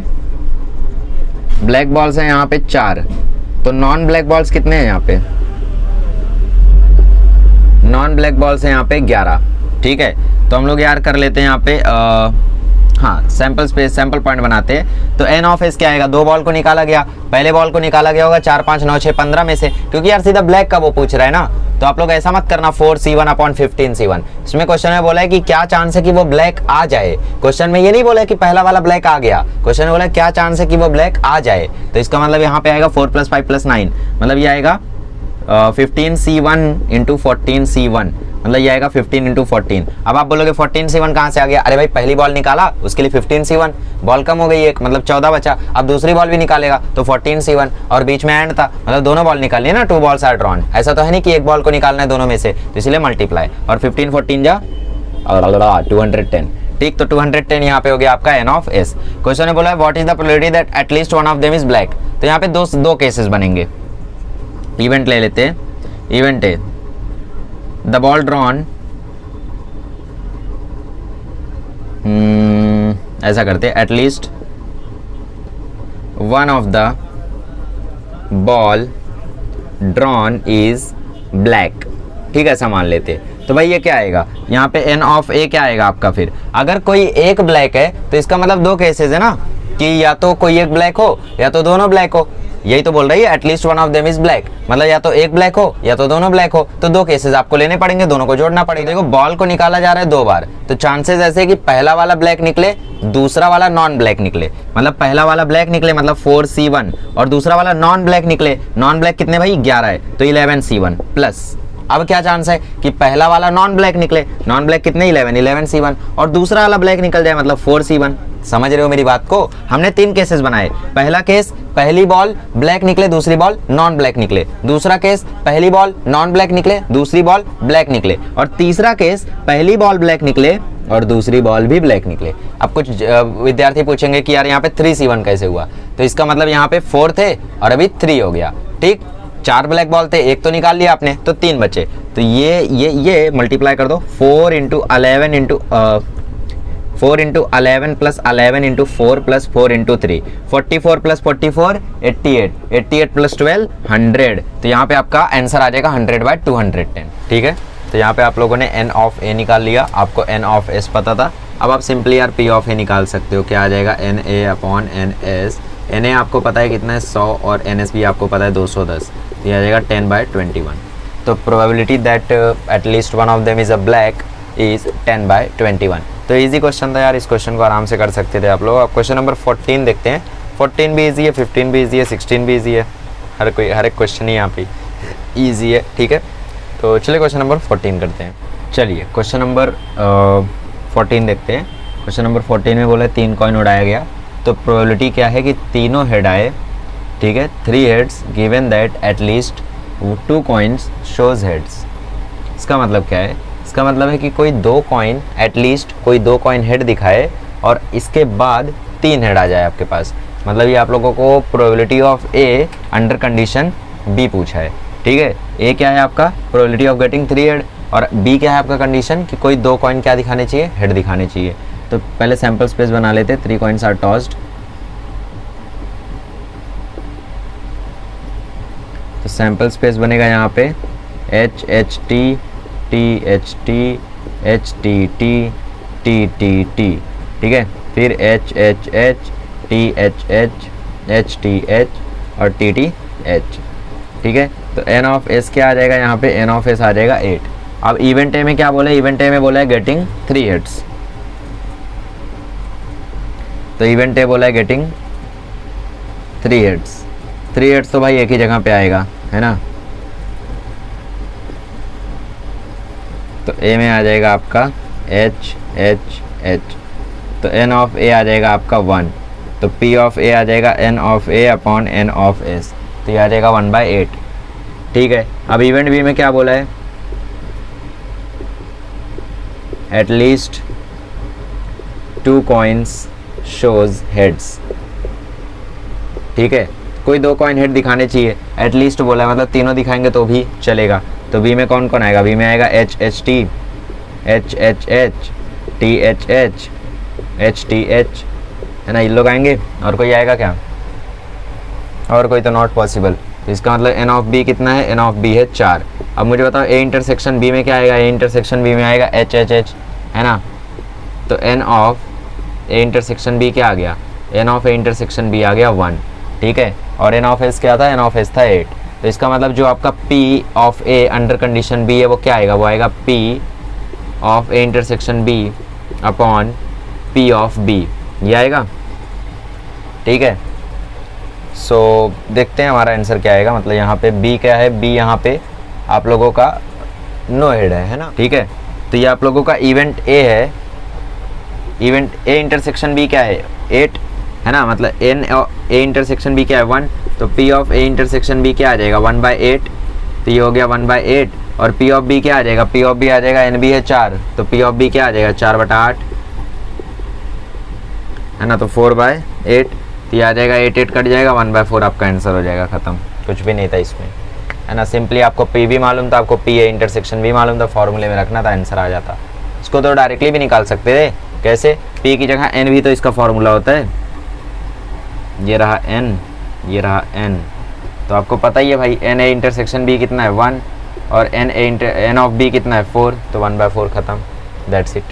ब्लैक बॉल्स हैं यहाँ पे 4, तो नॉन ब्लैक बॉल्स कितने हैं यहाँ पे, नॉन ब्लैक बॉल्स हैं यहाँ पे 11। ठीक है, तो हम लोग यार कर लेते हैं यहाँ पे हाँ सैंपल स्पेस, सैंपल पॉइंट बनाते हैं। तो एन ऑफ एस क्या आएगा, 2 बॉल को निकाला गया, पहले बॉल को निकाला गया होगा 4 5 9 6 15 में से, क्योंकि यार सीधा ब्लैक का वो पूछ रहा है ना, तो आप लोग ऐसा मत करना 4C1 अपॉन 15C1। इसमें क्वेश्चन में बोला है कि क्या चांस है कि वो ब्लैक आ जाए, क्वेश्चन में ये नहीं बोला कि पहला वाला ब्लैक आ गया, क्वेश्चन में बोला क्या चांस है कि वो ब्लैक आ जाए। तो इसका मतलब यहाँ पे आएगा 4 + 5 + 9, मतलब ये आएगा 15C1 × 14C1, मतलब ये आएगा 15 × 14। अब आप बोलोगे 14C1 कहाँ से आ गया, अरे भाई पहली बॉल निकाला उसके लिए 15C1, बॉल कम हो गई एक, मतलब 14 बचा, अब दूसरी बॉल भी निकालेगा तो 14C1, और बीच में एंड था मतलब दोनों बॉल निकालनी है ना, 2 बॉल्स आर ड्रॉन, ऐसा तो है नहीं कि एक बॉल को निकालना है दोनों में से, तो इसलिए मल्टीप्लाई, और 15 14 जा 210। ठीक, तो 210 यहाँ पे हो गया आपका n ऑफ s। क्वेश्चन ने बोला है what is the probability that at least one of them is black. तो यहाँ पे दो केसेस बनेंगे। इवेंट ले लेते हैं, इवेंट है द बॉल ड्रॉन, ऐसा करते हैं at least one of the ball drawn is black. ठीक है, ऐसा मान लेते हैं। तो भाई ये क्या आएगा यहाँ पे n ऑफ a क्या आएगा आपका। फिर अगर कोई एक ब्लैक है तो इसका मतलब दो केसेस है ना, कि या तो कोई एक ब्लैक हो या तो दोनों ब्लैक हो। यही तो बोल रही है at least one of them is black, मतलब या तो एक ब्लैक हो या तो दोनों ब्लैक हो। तो दो केसेस आपको लेने पड़ेंगे, दोनों को जोड़ना पड़ेगा। देखो बॉल को निकाला जा रहा है 2 बार, तो चांसेस ऐसे कि पहला वाला ब्लैक निकले, दूसरा वाला नॉन ब्लैक निकले। मतलब पहला वाला ब्लैक निकले मतलब 4c1 और दूसरा वाला नॉन ब्लैक निकले। नॉन ब्लैक कितने भाई 11 है, तो 11c1 प्लस। अब क्या चांस है कि पहला वाला नॉन ब्लैक निकले, नॉन ब्लैक कितने 11c1 और दूसरा वाला ब्लैक निकल जाए मतलब 4c1। समझ रहे हो मेरी बात को। हमने 3 केसेस बनाए। पहला केस पहली बॉल ब्लैक निकले, दूसरी बॉल नॉन ब्लैक निकले। दूसरा केस पहली बॉल नॉन ब्लैक निकले, दूसरी बॉल ब्लैक निकले। और तीसरा केस पहली बॉल ब्लैक निकले और दूसरी बॉल भी ब्लैक निकले। अब कुछ विद्यार्थी पूछेंगे कि यार यहाँ पे 3c1 कैसे हुआ, तो इसका मतलब यहाँ पे 4 थे और अभी 3 हो गया। ठीक, 4 ब्लैक बॉल थे, एक तो निकाल लिया आपने तो 3 बचे। तो ये मल्टीप्लाई कर दो 4 into 11 plus 11 into 4 plus 4 into 3, 44 plus 44 88, 88 plus 12 100। तो यहाँ पे आपका आंसर आ जाएगा 100/210। ठीक है, तो यहाँ पे आप लोगों ने n ऑफ a निकाल लिया, आपको n ऑफ s पता था। अब आप सिंपली यार p ऑफ a निकाल सकते हो। क्या आ जाएगा NA/NS। NA आपको पता है कितना है 100 और NS भी आपको पता है 210, तो ये आ जाएगा 10/21। तो probability that at least one of them is a black is 10/21। तो इजी क्वेश्चन था यार, इस क्वेश्चन को आराम से कर सकते थे आप लोग। अब क्वेश्चन नंबर 14 देखते हैं। 14 भी इजी है, 15 भी इजी है, 16 भी इजी है। हर एक क्वेश्चन ही यहाँ पे इजी है। ठीक है, तो चलिए क्वेश्चन नंबर 14 करते हैं। चलिए क्वेश्चन नंबर 14 देखते हैं। क्वेश्चन नंबर 14 में बोला 3 कॉइन उड़ाया गया, तो प्रोबेबिलिटी क्या है कि तीनों हेड आए। ठीक है, 3 heads given that at least 2 coins shows heads. इसका मतलब क्या है, इसका मतलब है कि कोई 2 कॉइन एटलीस्ट कोई 2 कॉइन हेड दिखाए और इसके बाद 3 हेड आ जाए आपके पास। मतलब ये आप लोगों को probability of A under condition B पूछा है। ठीक है, ए क्या है आपका प्रोबेबिलिटी ऑफ गेटिंग 3 हेड और बी क्या है आपका कंडीशन कि कोई 2 कॉइन क्या दिखाने चाहिए, हेड दिखाने चाहिए। तो पहले सैंपल स्पेस बना लेते। 3 कॉइन्स आर टॉस्ड, तो सैंपल स्पेस बनेगा यहाँ पे H H T T H T H T T T T T. ठीक है, फिर H H H T H H H T H और टी टी एच। ठीक है, तो एन ऑफ एस क्या आ जाएगा यहाँ पे, एन ऑफ एस आ जाएगा 8। अब इवेंट ए में क्या बोला है, इवेंट ए में बोला है गेटिंग 3 हेड्स। तो इवेंट ए बोला है गेटिंग 3 हेड्स। 3 हेड्स तो भाई एक ही जगह पे आएगा, है ना। तो ए में आ जाएगा आपका एच एच एच, तो एन ऑफ ए आ जाएगा आपका 1। तो पी ऑफ ए आ जाएगा N of A upon N of S, तो ये आ जाएगा 1/8। ठीक है, अब इवेंट बी में क्या बोला है, एटलीस्ट 2 कॉइन्स शोज हेड्स। ठीक है, कोई 2 कॉइन हेड दिखाने चाहिए, एटलीस्ट बोला है मतलब तीनों दिखाएंगे तो भी चलेगा। तो बी में कौन कौन आएगा, बी में आएगा H H T H H H T H H H T H, है ना, ये लोग आएंगे। और कोई आएगा क्या, और कोई तो नॉट पॉसिबल। तो इसका मतलब एन ऑफ बी कितना है, एन ऑफ बी है 4। अब मुझे बताओ ए इंटरसेक्शन बी में क्या आएगा, ए इंटरसेक्शन बी में आएगा एच एच एच, है ना। तो N of A intersection B क्या आ गया, n of A intersection B आ गया 1। ठीक है, और एन ऑफ एस क्या था, एन ऑफ एस था 8। तो इसका मतलब जो आपका P of A under condition B है वो क्या आएगा, वो आएगा P of A intersection B upon P of B, ये आएगा। ठीक है, सो देखते हैं हमारा आंसर क्या आएगा। मतलब यहाँ पे बी क्या है, बी यहाँ पे आप लोगों का नो हेड है ना। ठीक है, तो ये आप लोगों का इवेंट ए है, इवेंट ए इंटरसेक्शन बी क्या है 8, है ना। मतलब एन ए इंटरसेक्शन बी क्या है 1, तो P of A intersection B क्या आ जाएगा 1/8, तो ये हो गया 1/8। और पी ऑफ बी क्या आ जाएगा, पी ऑफ बी आ जाएगा एन बी है 4, तो पी ऑफ बी क्या आ जाएगा 4/8, है ना, तो 4/8, तो ये आ जाएगा 8 कट जाएगा, 1/4 आपका आंसर हो जाएगा, ख़त्म। कुछ भी नहीं था इसमें, है ना। सिंपली आपको पी भी मालूम था, आपको पी ए इंटरसेक्शन भी मालूम था, फॉर्मूले में रखना था, आंसर आ जाता। इसको तो डायरेक्टली भी निकाल सकते थे। कैसे? पी की जगह एन भी तो इसका फॉर्मूला होता है, ये रहा एन, ये रहा एन, तो आपको पता ही है भाई एन ए इंटरसेक्शन बी कितना है 1 और एन ऑफ बी कितना है 4, तो 1/4 ख़त्म, दैट्स इट।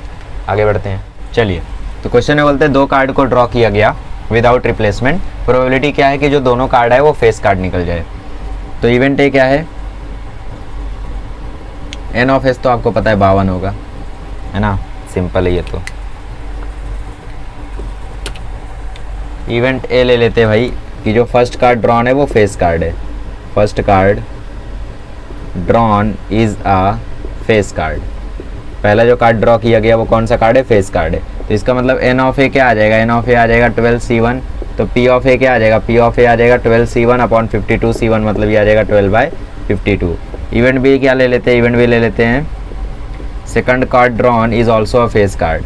आगे बढ़ते हैं, चलिए। तो क्वेश्चन में बोलते हैं 2 कार्ड को ड्रॉ किया गया विदाउट रिप्लेसमेंट, प्रोबेबिलिटी क्या है कि जो दोनों कार्ड है वो फेस कार्ड निकल जाए। तो इवेंट ए क्या है, एन ऑफ एस तो आपको पता है 52 होगा, है ना, सिंपल है ये तो। इवेंट ए ले लेते हैं भाई कि जो फर्स्ट कार्ड ड्रॉन है वो फेस कार्ड है, first card drawn is a face card. पहला जो कार्ड ड्रॉ किया गया वो कौन सा कार्ड है, फेस कार्ड है। तो इसका मतलब एन ऑफ ए क्या आ जाएगा, एन ऑफ ए आ जाएगा 12C1, तो पी ऑफ ए क्या आ जाएगा, पी ऑफ ए आ जाएगा 12C1/52C1, मतलब ये आ जाएगा 12/52। इवेंट बी क्या ले लेते हैं, इवेंट बी ले लेते हैं second card drawn is also a face card.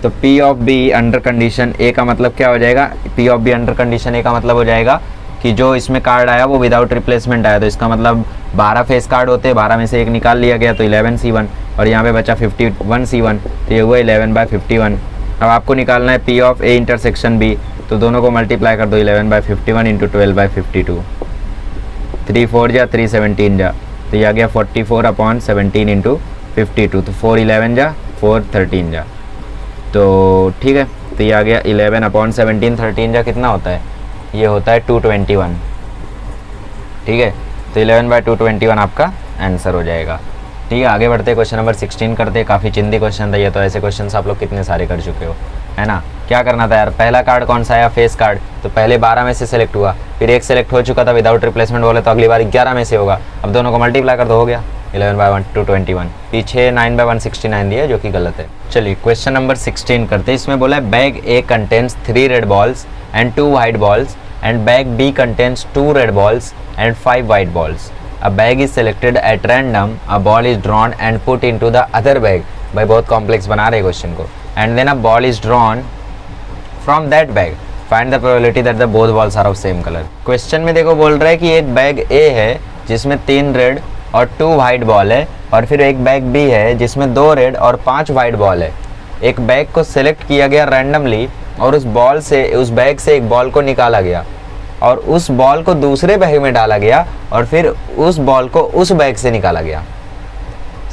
तो P of B under condition A का मतलब क्या हो जाएगा, P of B under condition A का मतलब हो जाएगा कि जो इसमें कार्ड आया वो विदाउट रिप्लेसमेंट आया, तो इसका मतलब 12 फेस कार्ड होते हैं, 12 में से एक निकाल लिया गया तो 11C1, और यहाँ पे बचा 51C1, तो ये हुआ 11/51। अब आपको निकालना है P of A intersection B, तो दोनों को मल्टीप्लाई कर दो, 11/51 इंटू 12/52, 3 4 जा 3 17 जा, तो ये आ गया 44/17 इंटू 52, तो 4 11 जा 4 13 जा, तो ठीक है, तो ये आ गया 11/17, 13 जा कितना होता है, ये होता है 221, ठीक है। तो 11/221 आपका आंसर हो जाएगा, ठीक है। आगे बढ़ते क्वेश्चन नंबर 16 करते हैं। काफ़ी चिंदी क्वेश्चन था ये तो, ऐसे क्वेश्चन आप लोग कितने सारे कर चुके हो, है ना। क्या करना था यार, पहला कार्ड कौन सा आया, फेस कार्ड, तो पहले 12 में से सिलेक्ट हुआ, फिर एक सिलेक्ट हो चुका था विदाउट रिप्लेसमेंट बोले, तो अगली बार 11 में से होगा, अब दोनों को मल्टीप्लाई कर दो, हो गया 11/221। पीछे 9/169 दिया जो कि गलत है। चलिए क्वेश्चन नंबर 16 करते हैं। इसमें बोला है bag A contains 3 red balls and 2 white balls and bag B contains 2 red balls and 5 white balls. A bag is selected at random, a ball is drawn and put into the other bag. भाई बहुत complex बना रहे question को। And then a ball is drawn from that bag. Find the probability that the both balls are of same color. Question में देखो बोल रहा है कि एक बैग A है जिसमें 3 रेड और 2 वाइट बॉल है, और फिर एक बैग B है जिसमें 2 रेड और 5 वाइट बॉल है। एक बैग को सिलेक्ट किया गया रैंडमली, और उस बैग से एक बॉल को निकाला गया, और उस बॉल को दूसरे बैग में डाला गया, और फिर उस बॉल को उस बैग से निकाला गया।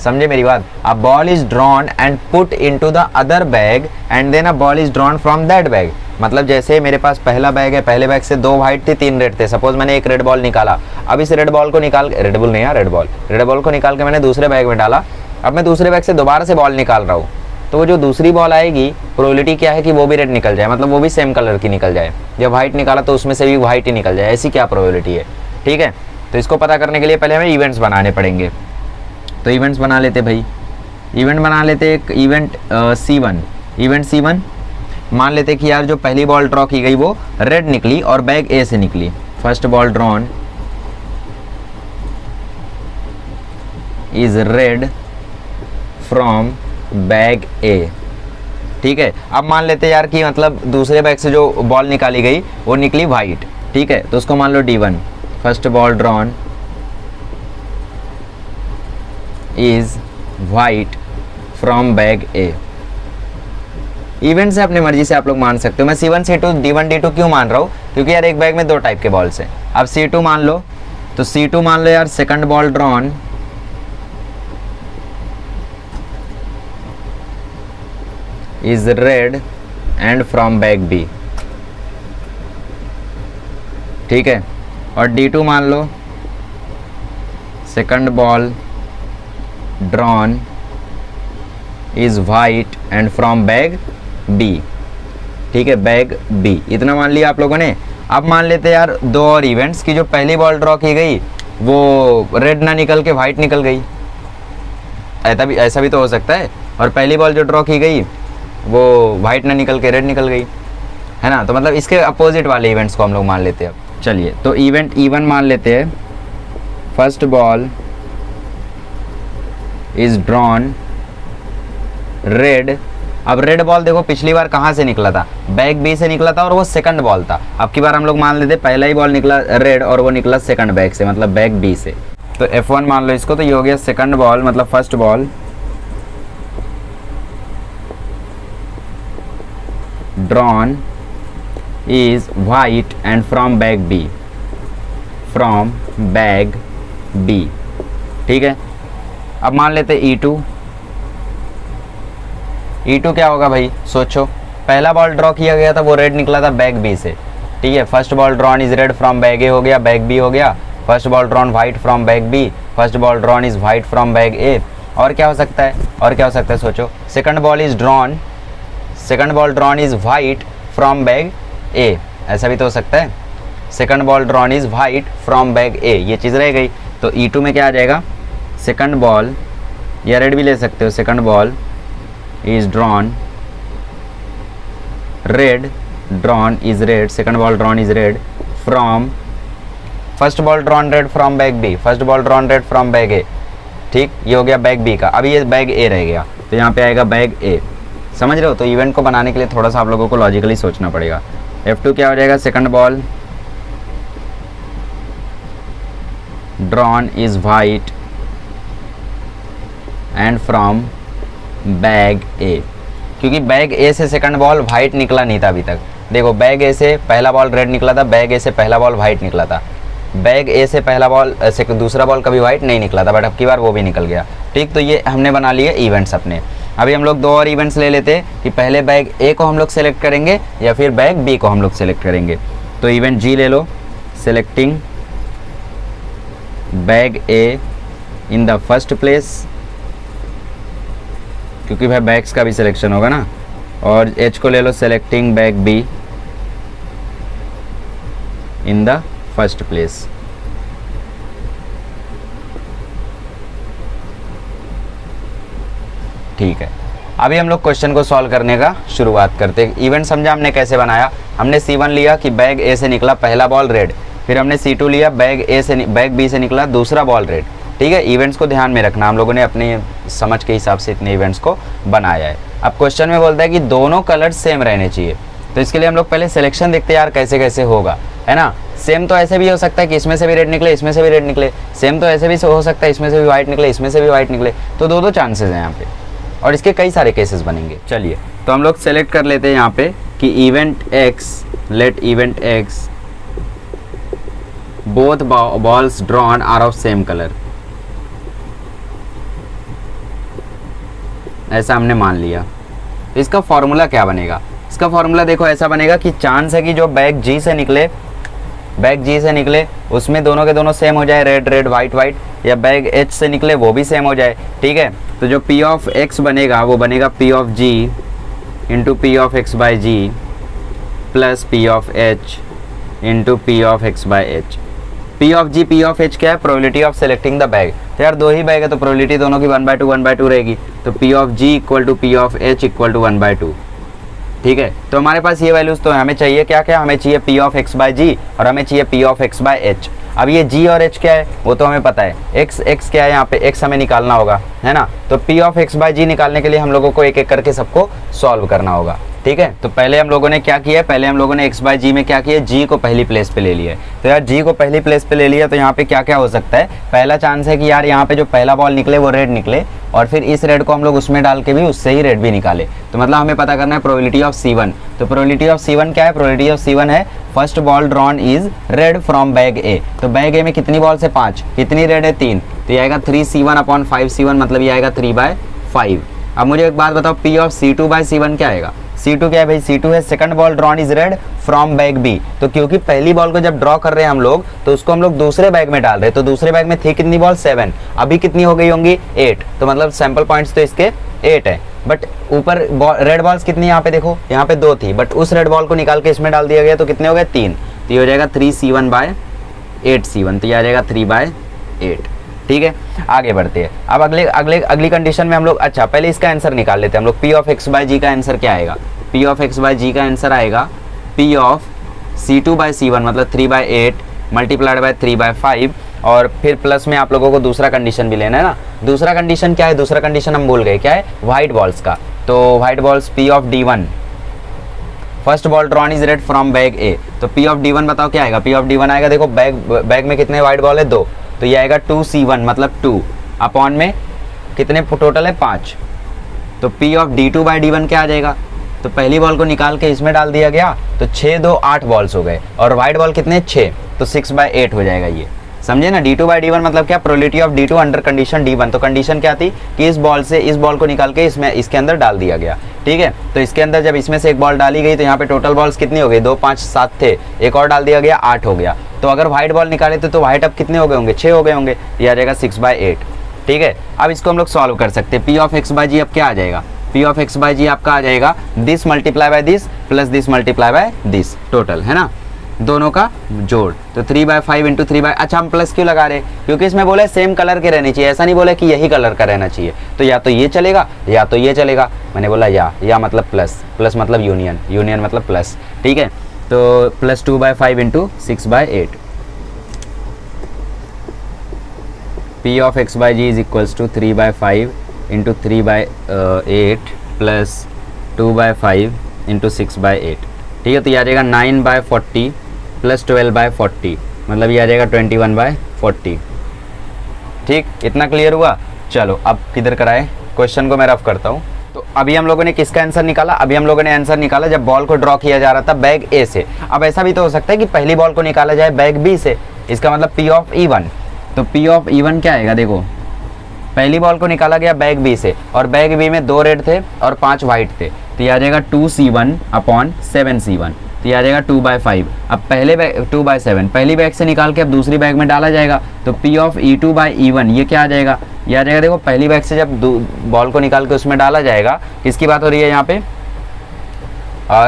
समझे मेरी बात। A ball is drawn and put into the other bag and then a ball is drawn from that bag. मतलब जैसे मेरे पास पहला बैग है, पहले बैग से 2 वाइट थे 3 रेड थे, सपोज मैंने एक रेड बॉल निकाला, अब इस रेड बॉल को निकाल रेड बॉल को निकाल के मैंने दूसरे बैग में डाला, अब मैं दूसरे बैग से दोबारा से बॉल निकाल रहा हूँ, तो वो जो दूसरी बॉल आएगी प्रोबेबिलिटी क्या है कि वो भी रेड निकल जाए, मतलब वो भी सेम कलर की निकल जाए। जब वाइट निकाला तो उसमें से भी वाइट ही निकल जाए, ऐसी क्या प्रोबेबिलिटी है, ठीक है। तो इसको पता करने के लिए पहले हमें इवेंट्स बनाने पड़ेंगे। तो इवेंट्स बना लेते भाई, इवेंट बना लेते एक इवेंट C1। इवेंट C1 मान लेते कि यार जो पहली बॉल ड्रॉ की गई वो रेड निकली और बैग ए से निकली। First ball drawn is red from bag A, ठीक है। अब मान लेते यार कि मतलब दूसरे बैग से जो बॉल निकाली गई वो निकली वाइट, ठीक है, तो उसको मान लो D1। First ball drawn is white from bag A. Event से अपनी मर्जी से आप लोग मान सकते हो। मैं C1 C2 D1 D2 क्यों मान रहा हूँ, क्योंकि यार एक बैग में 2 टाइप के बॉल्स हैं। अब C2 मान लो, तो C2 मान लो यार second ball drawn is red and from bag B, ठीक है। और D2 मान लो second ball drawn is white and from bag B, ठीक है, बैग B। इतना मान लिया आप लोगों ने। अब मान लेते यार 2 और इवेंट्स की जो पहली बॉल ड्रॉ की गई वो रेड ना निकल के वाइट निकल गई, ऐसा भी तो हो सकता है। और पहली बॉल जो ड्रॉ की गई वो वाइट ना निकल के रेड निकल गई, है ना। तो मतलब इसके अपोजिट वाले इवेंट्स को हम लोग मान लेते हैं। अब चलिए तो इवेंट E1 मान लेते हैं। First ball is drawn red. अब रेड बॉल देखो पिछली बार कहाँ से निकला था, बैग बी से निकला था और वो सेकंड बॉल था। अब की बार हम लोग मान लेते पहला ही बॉल निकला रेड और वो निकला सेकंड बैग से, मतलब बैग बी से। तो F1 मान लो इसको, तो ये हो गया सेकंड बॉल, मतलब first ball drawn is white and from bag B, from bag B. ठीक है, अब मान लेते E2। E2 क्या होगा भाई, सोचो। पहला बॉल ड्रॉ किया गया था वो रेड निकला था बैग बी से। ठीक है, first ball drawn is red from bag A हो गया, बैग बी हो गया। First ball drawn white from bag B, first ball drawn is white from bag A. और क्या हो सकता है, और क्या हो सकता है सोचो। Second ball drawn is white from bag A, ऐसा भी तो हो सकता है। Second ball drawn is white from bag A, ये चीज़ रह गई। तो E2 में क्या आ जाएगा, सेकंड बॉल, या रेड भी ले सकते हो, second ball is drawn red, drawn is red, second ball drawn is red from first ball drawn red from bag B, first ball drawn red from bag A। ठीक, ये हो गया bag B का। अभी ये बैग A रह गया, तो यहाँ पे आएगा बैग A। समझ रहे हो। तो इवेंट को बनाने के लिए थोड़ा सा आप लोगों को लॉजिकली सोचना पड़ेगा। F2 क्या हो जाएगा, second ball drawn is white and from bag A, क्योंकि बैग ए से सेकंड बॉल वाइट निकला नहीं था अभी तक। देखो बैग ए से पहला बॉल रेड निकला था, बैग ए से पहला बॉल वाइट निकला था। बैग ए से पहला बॉल से दूसरा बॉल कभी वाइट नहीं निकला था, बट अब की बार वो भी निकल गया। ठीक, तो ये हमने बना लिए इवेंट्स अपने। अभी हम लोग दो और इवेंट्स ले लेते हैं कि पहले बैग ए को हम लोग सेलेक्ट करेंगे या फिर बैग बी को हम लोग सेलेक्ट करेंगे। तो इवेंट जी ले लो, selecting bag A in the first place, क्योंकि भाई बैग्स का भी सिलेक्शन होगा ना। और H को ले लो, selecting bag B in the first place. ठीक है, अभी हम लोग क्वेश्चन को सॉल्व करने का शुरुआत करते हैं। इवेंट समझा हमने कैसे बनाया। हमने C1 लिया कि बैग ए से निकला पहला बॉल रेड, फिर हमने C2 लिया बैग बी से निकला दूसरा बॉल रेड। ठीक है, इवेंट्स को ध्यान में रखना, हम लोगों ने अपने समझ के हिसाब से इतने इवेंट्स को बनाया है। अब क्वेश्चन में बोलता है कि दोनों कलर्स सेम रहने चाहिए, तो इसके लिए हम लोग पहले सिलेक्शन देखते हैं यार कैसे कैसे होगा, है ना। सेम तो ऐसे भी हो सकता है कि इसमें से भी रेड निकले, इसमें से भी रेड निकले। सेम तो ऐसे भी हो सकता है इसमें से भी वाइट निकले, इसमें से भी वाइट निकले। तो दो चांसेस हैं यहाँ पे, और इसके कई सारे केसेस बनेंगे। चलिए, तो हम लोग सेलेक्ट कर लेते हैं यहाँ पे कि event X, let event X both balls drawn are of same colour, ऐसा हमने मान लिया। तो इसका फॉर्मूला क्या बनेगा, इसका फॉर्मूला देखो ऐसा बनेगा कि चांस है कि जो बैग जी से निकले उसमें दोनों के दोनों सेम हो जाए, रेड रेड वाइट वाइट, या बैग एच से निकले वो भी सेम हो जाए। ठीक है, तो जो P ऑफ X बनेगा वो बनेगा P of G into P of X by G plus P of H into P of X by H। P of G P of H क्या है, probability of selecting the bag. तो यार दो ही bag है तो probability दोनों की 1/2 रहेगी। तो P of G equal to P of H equal to 1/2। ठीक है, तो हमारे पास ये वैल्यूज तो हमें चाहिए क्या क्या, हमें चाहिए P of X by G और हमें चाहिए P of X by H। अब ये G और H क्या है वो तो हमें पता है, X क्या है, यहाँ पे X हमें निकालना होगा, है ना। तो P of X by G निकालने के लिए हम लोगों को एक एक करके सबको सॉल्व करना होगा। ठीक है, तो पहले हम लोगों ने क्या किया, पहले हम लोगों ने X बाई G में क्या किया, G को पहली प्लेस पे ले लिया। तो यार G को पहली प्लेस पे ले लिया तो यहाँ पे क्या क्या हो सकता है, पहला चांस है कि यार यहाँ पे जो पहला बॉल निकले वो रेड निकले, और फिर इस रेड को हम लोग उसमें डाल के भी उससे ही रेड भी निकाले। तो मतलब हमें पता करना है प्रोबेबिलिटी ऑफ C1। तो प्रोबेबिलिटी ऑफ C1 क्या है, प्रोबेबिलिटी ऑफ C1 है first ball drawn is red from bag A. तो बैग ए में कितनी बॉल्स है, 5, कितनी रेड है 3, तो ये आएगा 3C1/5C1, मतलब ये आएगा 3/5। अब मुझे एक बात बताओ, P of C2 by C1 क्या आएगा। C2 क्या है भाई, C2 है second ball drawn is red from bag B. तो क्योंकि पहली बॉल को जब ड्रॉ कर रहे हैं हम लोग तो उसको हम लोग दूसरे बैग में डाल रहे हैं, तो दूसरे बैग में थी कितनी बॉल, 7, अभी कितनी हो गई होंगी 8। तो मतलब सैंपल पॉइंट्स तो इसके 8 है, बट ऊपर रेड बॉल्स कितनी यहाँ पे देखो, यहाँ पे 2 थी, बट उस रेड बॉल को निकाल के इसमें डाल दिया गया तो कितने हो गए 3। तो ये हो जाएगा 3C1/8C1, तो ये आ जाएगा 3/8। ठीक है, आगे बढ़ते हैं। अब अगली कंडीशन में हम लोग, अच्छा पहले इसका आंसर निकाल लेते हैं हम लोग। P of X by G का आंसर क्या आएगा, P of X by G का आंसर आएगा P of C2 by C1, मतलब 3/8 मल्टीप्लाइड बाय 3/5 और फिर प्लस में आप लोगों को दूसरा कंडीशन भी लेना है ना। दूसरा कंडीशन क्या है, दूसरा कंडीशन हम भूल गए, क्या है, व्हाइट बॉल्स का। तो white balls P of D1, first ball drawn is red from bag A, तो P ऑफ D1 बताओ क्या आएगा, P ऑफ D1 आएगा, देखो बैग में कितने व्हाइट बॉल है, 2, तो ये आएगा 2C1 मतलब 2 अपॉन में कितने टोटल है 5, तो P of D2 by D1 क्या आ जाएगा, तो पहली बॉल को निकाल के इसमें डाल दिया गया, तो 6 2 8 बॉल्स हो गए, और व्हाइट बॉल कितने 6, तो 6/8 हो जाएगा ये, समझे ना। D2 बाई D1 मतलब क्या, probability of D2 under condition D1, तो कंडीशन क्या थी कि इस बॉल से इस बॉल को निकाल के इसके अंदर डाल दिया गया, ठीक है। तो इसके अंदर जब इसमें से एक बॉल डाली गई तो यहाँ पे टोटल बॉल्स कितनी हो गई, 2 5 7 थे, एक और डाल दिया गया 8 हो गया। तो अगर व्हाइट बॉल निकाले थे तो व्हाइट अब कितने हो गए होंगे, 6 हो गए होंगे, ये आ जाएगा 6/8, ठीक है। अब इसको हम लोग सॉल्व कर सकते हैं। P ऑफ x बाई जी अब क्या आ जाएगा, P ऑफ x बाई जी आपका आ जाएगा this multiply by this plus this multiply by this, total है ना, दोनों का जोड़, तो 3/5 इंटू 3 अच्छा हम प्लस क्यों लगा रहे, क्योंकि इसमें बोले सेम कलर के रहने चाहिए, ऐसा नहीं बोला कि यही कलर का रहना चाहिए, तो या तो ये चलेगा या तो ये चलेगा, मैंने बोला या मतलब प्लस, प्लस मतलब यूनियन, यूनियन मतलब प्लस, ठीक है। तो plus 2/5 into 6/8, P of x by G is equals to 3/5 into 3/8 plus 2/5 into 6/8, ठीक है। तो ये आ जाएगा 9/40 प्लस 12/40, मतलब ये आ जाएगा 21/40, ठीक, इतना क्लियर हुआ। चलो अब किधर कराए, क्वेश्चन को मैं रफ करता हूँ। तो अभी हम लोगों ने किसका आंसर निकाला, अभी हम लोगों ने आंसर निकाला जब बॉल को ड्रॉ किया जा रहा था बैग ए से। अब ऐसा भी तो हो सकता है कि पहली बॉल को निकाला जाए बैग बी से, इसका मतलब P ऑफ E1, तो P ऑफ E1 क्या आएगा, देखो पहली बॉल को निकाला गया बैग बी से, और बैग बी में 2 रेड थे और 5 वाइट थे, तो ये आ जाएगा 2C1 अपॉन 7C1, तो ये आ जाएगा 2/5। अब पहले बैग 2/7 पहली बैग से निकाल के अब दूसरी बैग में डाला जाएगा, तो P of E2 by E1 ये क्या आ जाएगा, ये आ जाएगा, देखो पहली बैग से जब बॉल को निकाल के उसमें डाला जाएगा, किसकी बात हो रही है यहाँ पे,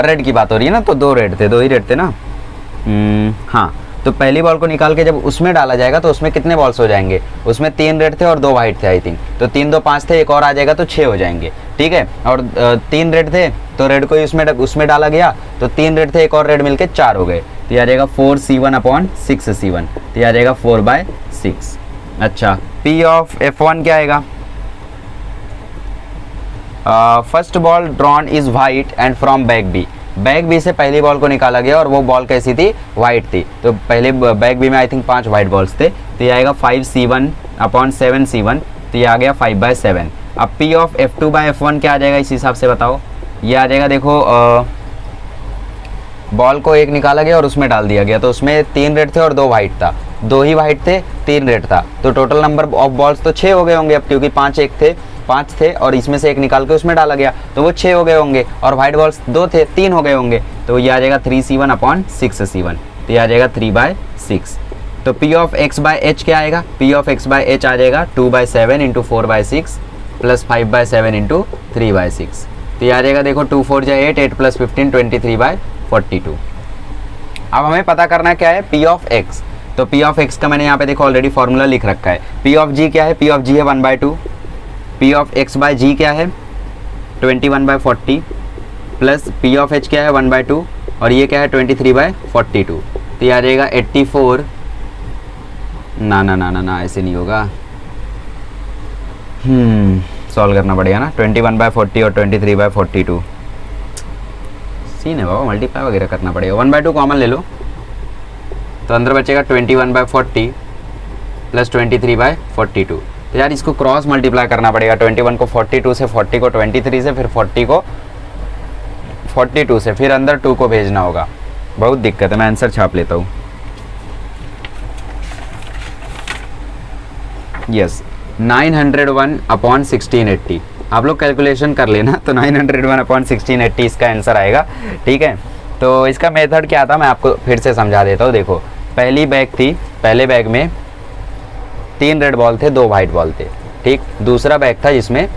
रेड की बात हो रही है ना, तो 2 रेड थे, 2 ही रेड थे ना, हाँ। तो पहली बॉल को निकाल के जब उसमें डाला जाएगा तो उसमें कितने बॉल्स हो जाएंगे, उसमें 3 रेड थे और 2 वाइट थे आई थिंक, तो 3 2 5 थे, एक और आ जाएगा तो 6 हो जाएंगे, ठीक है। और 3 रेड थे तो रेड को उसमें डाला गया, तो 3 रेड थे एक और रेड मिलके 4 हो गए, तो ये आ जाएगा 4C1 अपॉन 6C1, तो ये आ जाएगा 4/6। अच्छा P ऑफ F1 क्या आएगा, first ball drawn is white and from bag B, bag B से पहली बॉल को निकाला गया और वो बॉल कैसी थी, वाइट थी, तो पहले बैग बी में आई थिंक 5 वाइट बॉल्स थे, तो ये आएगा 5C1 अपॉन 7C1, तो ये आ गया 5/7। अब P of F2 by F1 क्या आ जाएगा इस हिसाब से बताओ, ये आ जाएगा, देखो बॉल को एक निकाला गया और उसमें डाल दिया गया, तो उसमें 3 रेड थे और 2 वाइट था, 2 ही वाइट थे 3 रेड था, तो टोटल नंबर ऑफ बॉल्स तो 6 हो गए होंगे अब, क्योंकि 5 थे और इसमें से एक निकाल के उसमें डाला गया, तो वो 6 हो गए होंगे, और वाइट बॉल्स 2 थे 3 हो गए होंगे, तो ये आ जाएगा 3C1 अपॉन 6C1, तो ये आ जाएगा 3/6। तो P of x by H क्या आएगा, P of x by H आ जाएगा 2/7 इंटू 4/6 प्लस 5/7 इंटू 3/6, तो ये आ जाएगा, देखो 2 4 जा 8, 8 प्लस 15 23/42। अब हमें पता करना क्या है P ऑफ x, तो P ऑफ x का मैंने यहाँ पे देखो ऑलरेडी फॉर्मूला लिख रखा है। P ऑफ g क्या है, P ऑफ g है 1/2, P ऑफ x बाई जी क्या है 21/40 प्लस P ऑफ h क्या है 1/2 और ये क्या है 23/42, तो ये आ जाएगा 84, ना ऐसे नहीं होगा, सॉल्व करना पड़ेगा ना, 21/40 और 23/42 सीन है बाबा, मल्टीप्लाई वगैरह करना पड़ेगा, 1/2 कॉमन ले लो, तो अंदर बचेगा 21/40 प्लस 23/42, तो यार इसको क्रॉस मल्टीप्लाई करना पड़ेगा, 21 को 42 से, 40 को 23 से, फिर 40 को 42 से, फिर अंदर 2 को भेजना होगा, बहुत दिक्कत है, मैं आंसर छाप लेता हूँ। यस 901 अपॉन 1680, आप लोग कैलकुलेशन कर लेना, तो 901 अपॉन 1680 इसका आंसर आएगा, ठीक है। तो इसका मेथड क्या था मैं आपको फिर से समझा देता हूँ। देखो पहली बैग थी, पहले बैग में 3 रेड बॉल थे 2 वाइट बॉल थे, ठीक। दूसरा बैग था जिसमें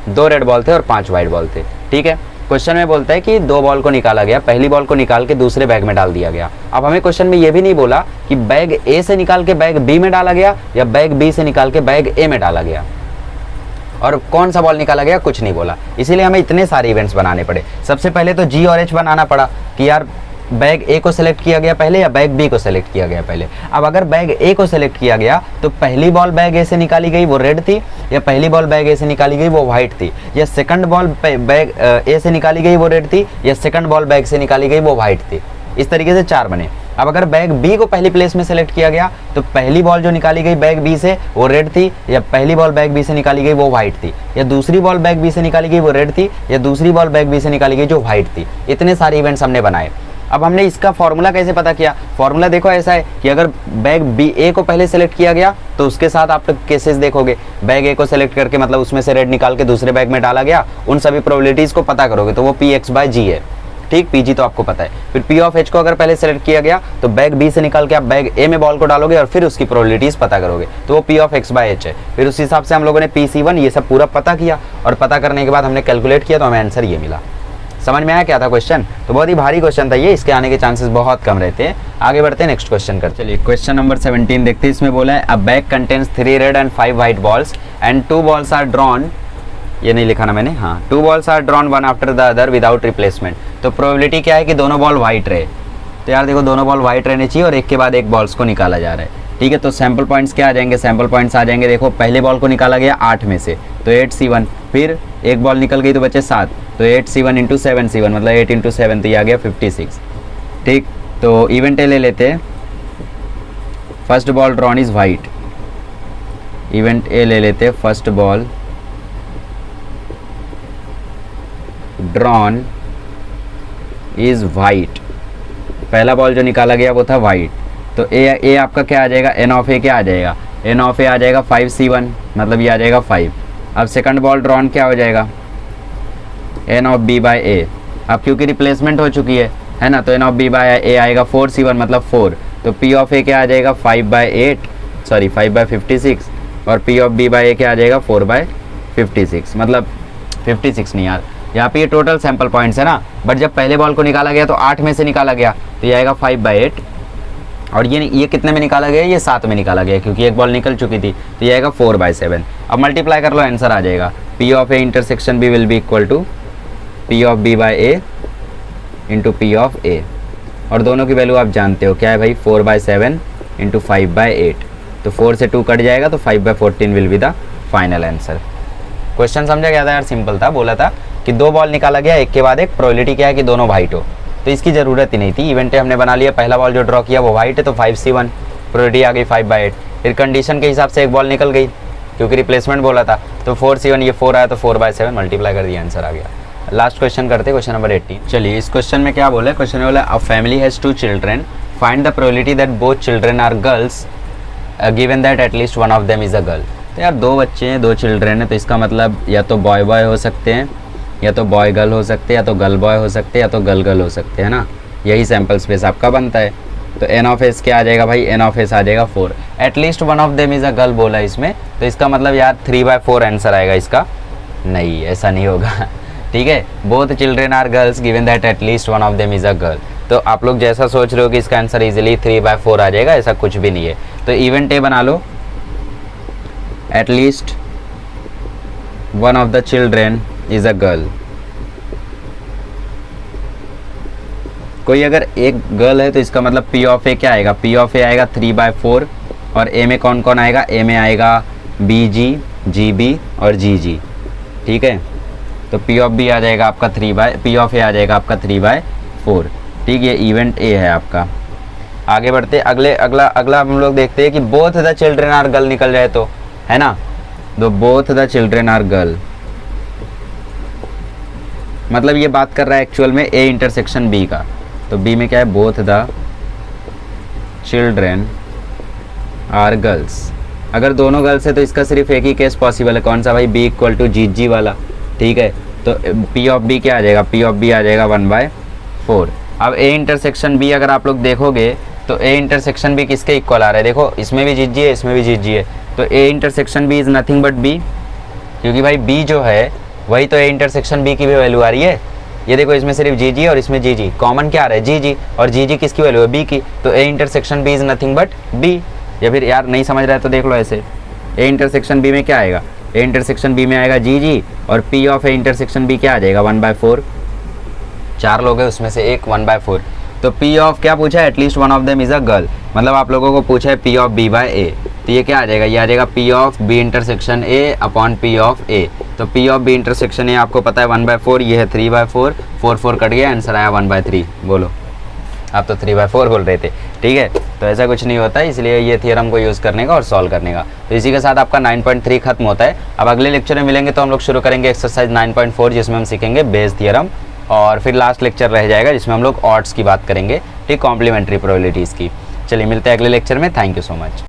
2 रेड बॉल थे और 5 वाइट बॉल थे, ठीक है। क्वेश्चन में बोलता है कि 2 बॉल को निकाला गया, पहली बॉल को निकाल के दूसरे बैग में डाल दिया गया। अब हमें क्वेश्चन में ये भी नहीं बोला कि बैग ए से निकाल के बैग बी में डाला गया या बैग बी से निकाल के बैग ए में डाला गया, और कौन सा बॉल निकाला गया कुछ नहीं बोला, इसीलिए हमें इतने सारे इवेंट्स बनाने पड़े। सबसे पहले तो जी और एच बनाना पड़ा कि यार बैग ए को सेलेक्ट किया गया पहले या बैग बी को सेलेक्ट किया गया पहले। अब अगर बैग ए को सेलेक्ट किया गया तो पहली बॉल बैग ए से निकाली गई वो रेड थी, या पहली बॉल बैग ए से निकाली गई वो व्हाइट थी, या सेकंड बॉल बैग ए से निकाली गई वो रेड थी, या सेकंड बॉल बैग से निकाली गई वो व्हाइट थी। इस तरीके से 4 बने। अब अगर बैग बी को पहली प्लेस में सेलेक्ट किया गया तो पहली बॉल जो निकाली गई बैग बी से वो रेड थी, या पहली बॉल बैग बी से निकाली गई वो व्हाइट थी, या दूसरी बॉल बैग बी से निकाली गई वो रेड थी, या दूसरी बॉल बैग बी से निकाली गई जो व्हाइट थी। इतने सारे इवेंट्स हमने बनाए। अब हमने इसका फॉर्मूला कैसे पता किया? फॉर्मूला देखो ऐसा है कि अगर बैग बी ए को पहले सेलेक्ट किया गया तो उसके साथ आप केसेस देखोगे, बैग ए को सेलेक्ट करके मतलब उसमें से रेड निकाल के दूसरे बैग में डाला गया, उन सभी प्रोबेबिलिटीज को पता करोगे तो वो पी एक्स बाय जी है। ठीक, पीजी तो आपको पता है। फिर पी ऑफ एच को अगर पहले सेलेक्ट किया गया तो बैग बी से निकाल के आप बैग ए में बॉल को डालोगे और फिर उसकी प्रोबेबिलिटीज पता करोगे, तो वो P of x by H है। फिर उस हिसाब से हम लोगों ने पी सी वन ये सब पूरा पता किया, और पता करने के बाद हमने कैलकुलेट किया तो हमें आंसर ये मिला। समझ में आया क्या था क्वेश्चन? तो बहुत ही भारी क्वेश्चन था ये, इसके आने के चांसेस बहुत कम रहते हैं। आगे बढ़ते हैं नेक्स्ट क्वेश्चन कर। चलिए क्वेश्चन नंबर 17 देखते हैं। इसमें बोला है a bag contains 3 red and 5 white balls and 2 balls are drawn, ये नहीं लिखा ना मैंने, हाँ 2 balls are drawn one after the other without replacement. तो प्रोबेबिलिटी क्या है कि दोनों बॉल व्हाइट रहे। तो यार देखो दोनों बॉल व्हाइट रहने चाहिए और एक के बाद एक बॉल्स को निकाला जा रहा है। ठीक है, तो सैम्पल पॉइंट्स क्या आ जाएंगे? सैम्पल पॉइंट्स आ जाएंगे, देखो पहले बॉल को निकाला गया 8 में से तो 8C1, फिर एक बॉल निकल गई तो बचे 7 तो 8C1 इंटू 7C1 मतलब 8 इंटू 7 तो ये आ गया 56। ठीक, तो इवेंट ए ले लेते हैं। First ball drawn is white, event A ले लेते हैं। First ball drawn is white, पहला बॉल जो निकाला गया वो था वाइट, तो ए आपका क्या आ जाएगा? एन ऑफ ए क्या आ जाएगा? एन ऑफ ए आ जाएगा 5C1 मतलब ये आ जाएगा 5। अब सेकंड बॉल ड्रॉन क्या हो जाएगा? एन ऑफ बी बाय ए। अब क्योंकि रिप्लेसमेंट हो चुकी है ना, तो एन ऑफ बी बाय ए आएगा 4C1 मतलब 4, तो पी ऑफ ए क्या आ जाएगा? 5/56 और पी ऑफ बी बाय ए क्या आ जाएगा? 4/56 मतलब 56 नहीं यार, यहाँ पे ये टोटल सैंपल पॉइंट्स है ना, बट जब पहले बॉल को निकाला गया तो 8 में से निकाला गया तो ये आएगा 5/8, और ये कितने में निकाला गया? ये 7 में निकाला गया क्योंकि एक बॉल निकल चुकी थी, तो ये आएगा 4/7। अब मल्टीप्लाई कर लो, आंसर आ जाएगा P of A intersection B will be equal to P of B by A into P of A, और दोनों की वैल्यू आप जानते हो क्या है भाई? 4/7 इंटू 5/8, तो 4 से 2 कट जाएगा तो 5/14 will be the final answer. Question समझा गया था यार, सिंपल था। बोला था कि 2 बॉल निकाला गया एक के बाद एक, प्रोबेबिलिटी क्या है कि दोनों वाइट हो, तो इसकी ज़रूरत ही नहीं थी। इवेंट हमने बना लिया, पहला बॉल जो ड्रॉ किया वो वाइट है तो 5C1, प्रोबेबिलिटी आ गई 5/8। फिर कंडीशन के हिसाब से एक बॉल निकल गई क्योंकि रिप्लेसमेंट बोला था, तो 4C1 ये 4 आया तो 4/7 मल्टीप्लाई कर दिया, आंसर आ गया। लास्ट क्वेश्चन करते, क्वेश्चन नंबर 18। चलिए इस क्वेश्चन में क्या बोला है? क्वेश्चन में बोला a family has 2 children, find the probability that both children are girls given that at least one of them is a girl. तो यार 2 बच्चे हैं, 2 चिल्ड्रेन हैं, तो इसका मतलब या तो बॉय बॉय हो सकते हैं, या तो बॉय गर्ल हो सकते हैं, या तो गर्ल बॉय हो सकते हैं, या तो गर्ल गर्ल हो सकते हैं ना। यही सैम्पल स्पेस आपका बनता है। तो एन ऑफ एस क्या आ जाएगा भाई? एन ऑफ एस आ जाएगा 4। At least one of them is a girl बोला है इसमें, तो इसका मतलब यार 3/4 आंसर आएगा इसका। नहीं, ऐसा नहीं होगा। ठीक है, both children are girls given that at least one of them is a girl. तो आप लोग जैसा सोच रहे हो कि इसका आंसर इजीली 3/4 आ जाएगा, ऐसा कुछ भी नहीं है। तो इवेंट ए बना लो, at least one of the children is a girl. कोई अगर एक गर्ल है तो इसका मतलब पी ऑफ ए क्या आएगा? पी ऑफ ए आएगा 3/4, और ए में कौन कौन आएगा? ए में आएगा बी जी, जी बी और जी जी। ठीक है, तो पी ऑफ बी आ जाएगा आपका पी ऑफ ए आ जाएगा आपका 3/4। ठीक, ये इवेंट ए है आपका। आगे बढ़ते अगला हम लोग देखते हैं कि both the children are girl निकल जाए तो, है ना, तो both the children are girl मतलब ये बात कर रहा है एक्चुअल में ए इंटरसेक्शन बी का। तो बी में क्या है? Both the children are girls. अगर दोनों गर्ल्स है तो इसका सिर्फ एक ही केस पॉसिबल है, कौन सा भाई? बी इक्वल टू जी जी वाला। ठीक है, तो पी ऑफ बी क्या आ जाएगा? पी ऑफ बी आ जाएगा 1/4। अब ए इंटरसेक्शन बी अगर आप लोग देखोगे तो ए इंटरसेक्शन बी किसके इक्वल आ रहा है? देखो इसमें भी जी जी है, इसमें भी जी जी है, तो A intersection B is nothing but B, क्योंकि भाई बी जो है वही तो ए इंटरसेक्शन बी की भी वैल्यू आ रही है। ये देखो इसमें सिर्फ जी जी और इसमें जी जी, कॉमन क्या आ रहा है? जी जी, और जी जी किसकी वैल्यू है? बी की, तो A intersection B is nothing but B. या फिर यार नहीं समझ रहा है तो देख लो ऐसे, ए इंटरसेक्शन बी में क्या आएगा? ए इंटरसेक्शन बी में आएगा जी जी, और P of A intersection B क्या आ जाएगा? 1/4। 4 लोग हैं उसमें से एक 1/4, तो P ऑफ क्या पूछा है, at least one of them is a girl, मतलब आप लोगों को पूछा है P of B by A, तो ये क्या आ जाएगा, ये आ जाएगा P of B intersection A upon P of A। तो P of B intersection A आपको पता है 1/4, ये है 3/4, 4 कट गया, आंसर आया 1/3। बोलो, आप तो 3/4 बोल रहे थे, ठीक है। तो ऐसा कुछ नहीं होता है, इसलिए ये थियरम को यूज़ करने का और सॉल्व करने का। तो इसी के साथ आपका 9.3 खत्म होता है। अब अगले लेक्चर में मिलेंगे तो हम लोग शुरू करेंगे एक्सरसाइज 9.4, जिसमें हम सीखेंगे बेस थियरम, और फिर लास्ट लेक्चर रह जाएगा जिसमें हम लोग ऑड्स की बात करेंगे, ठीक, कॉम्प्लीमेंट्री प्रोबेबिलिटीज़ की। चलिए मिलते हैं अगले लेक्चर में। Thank you so much.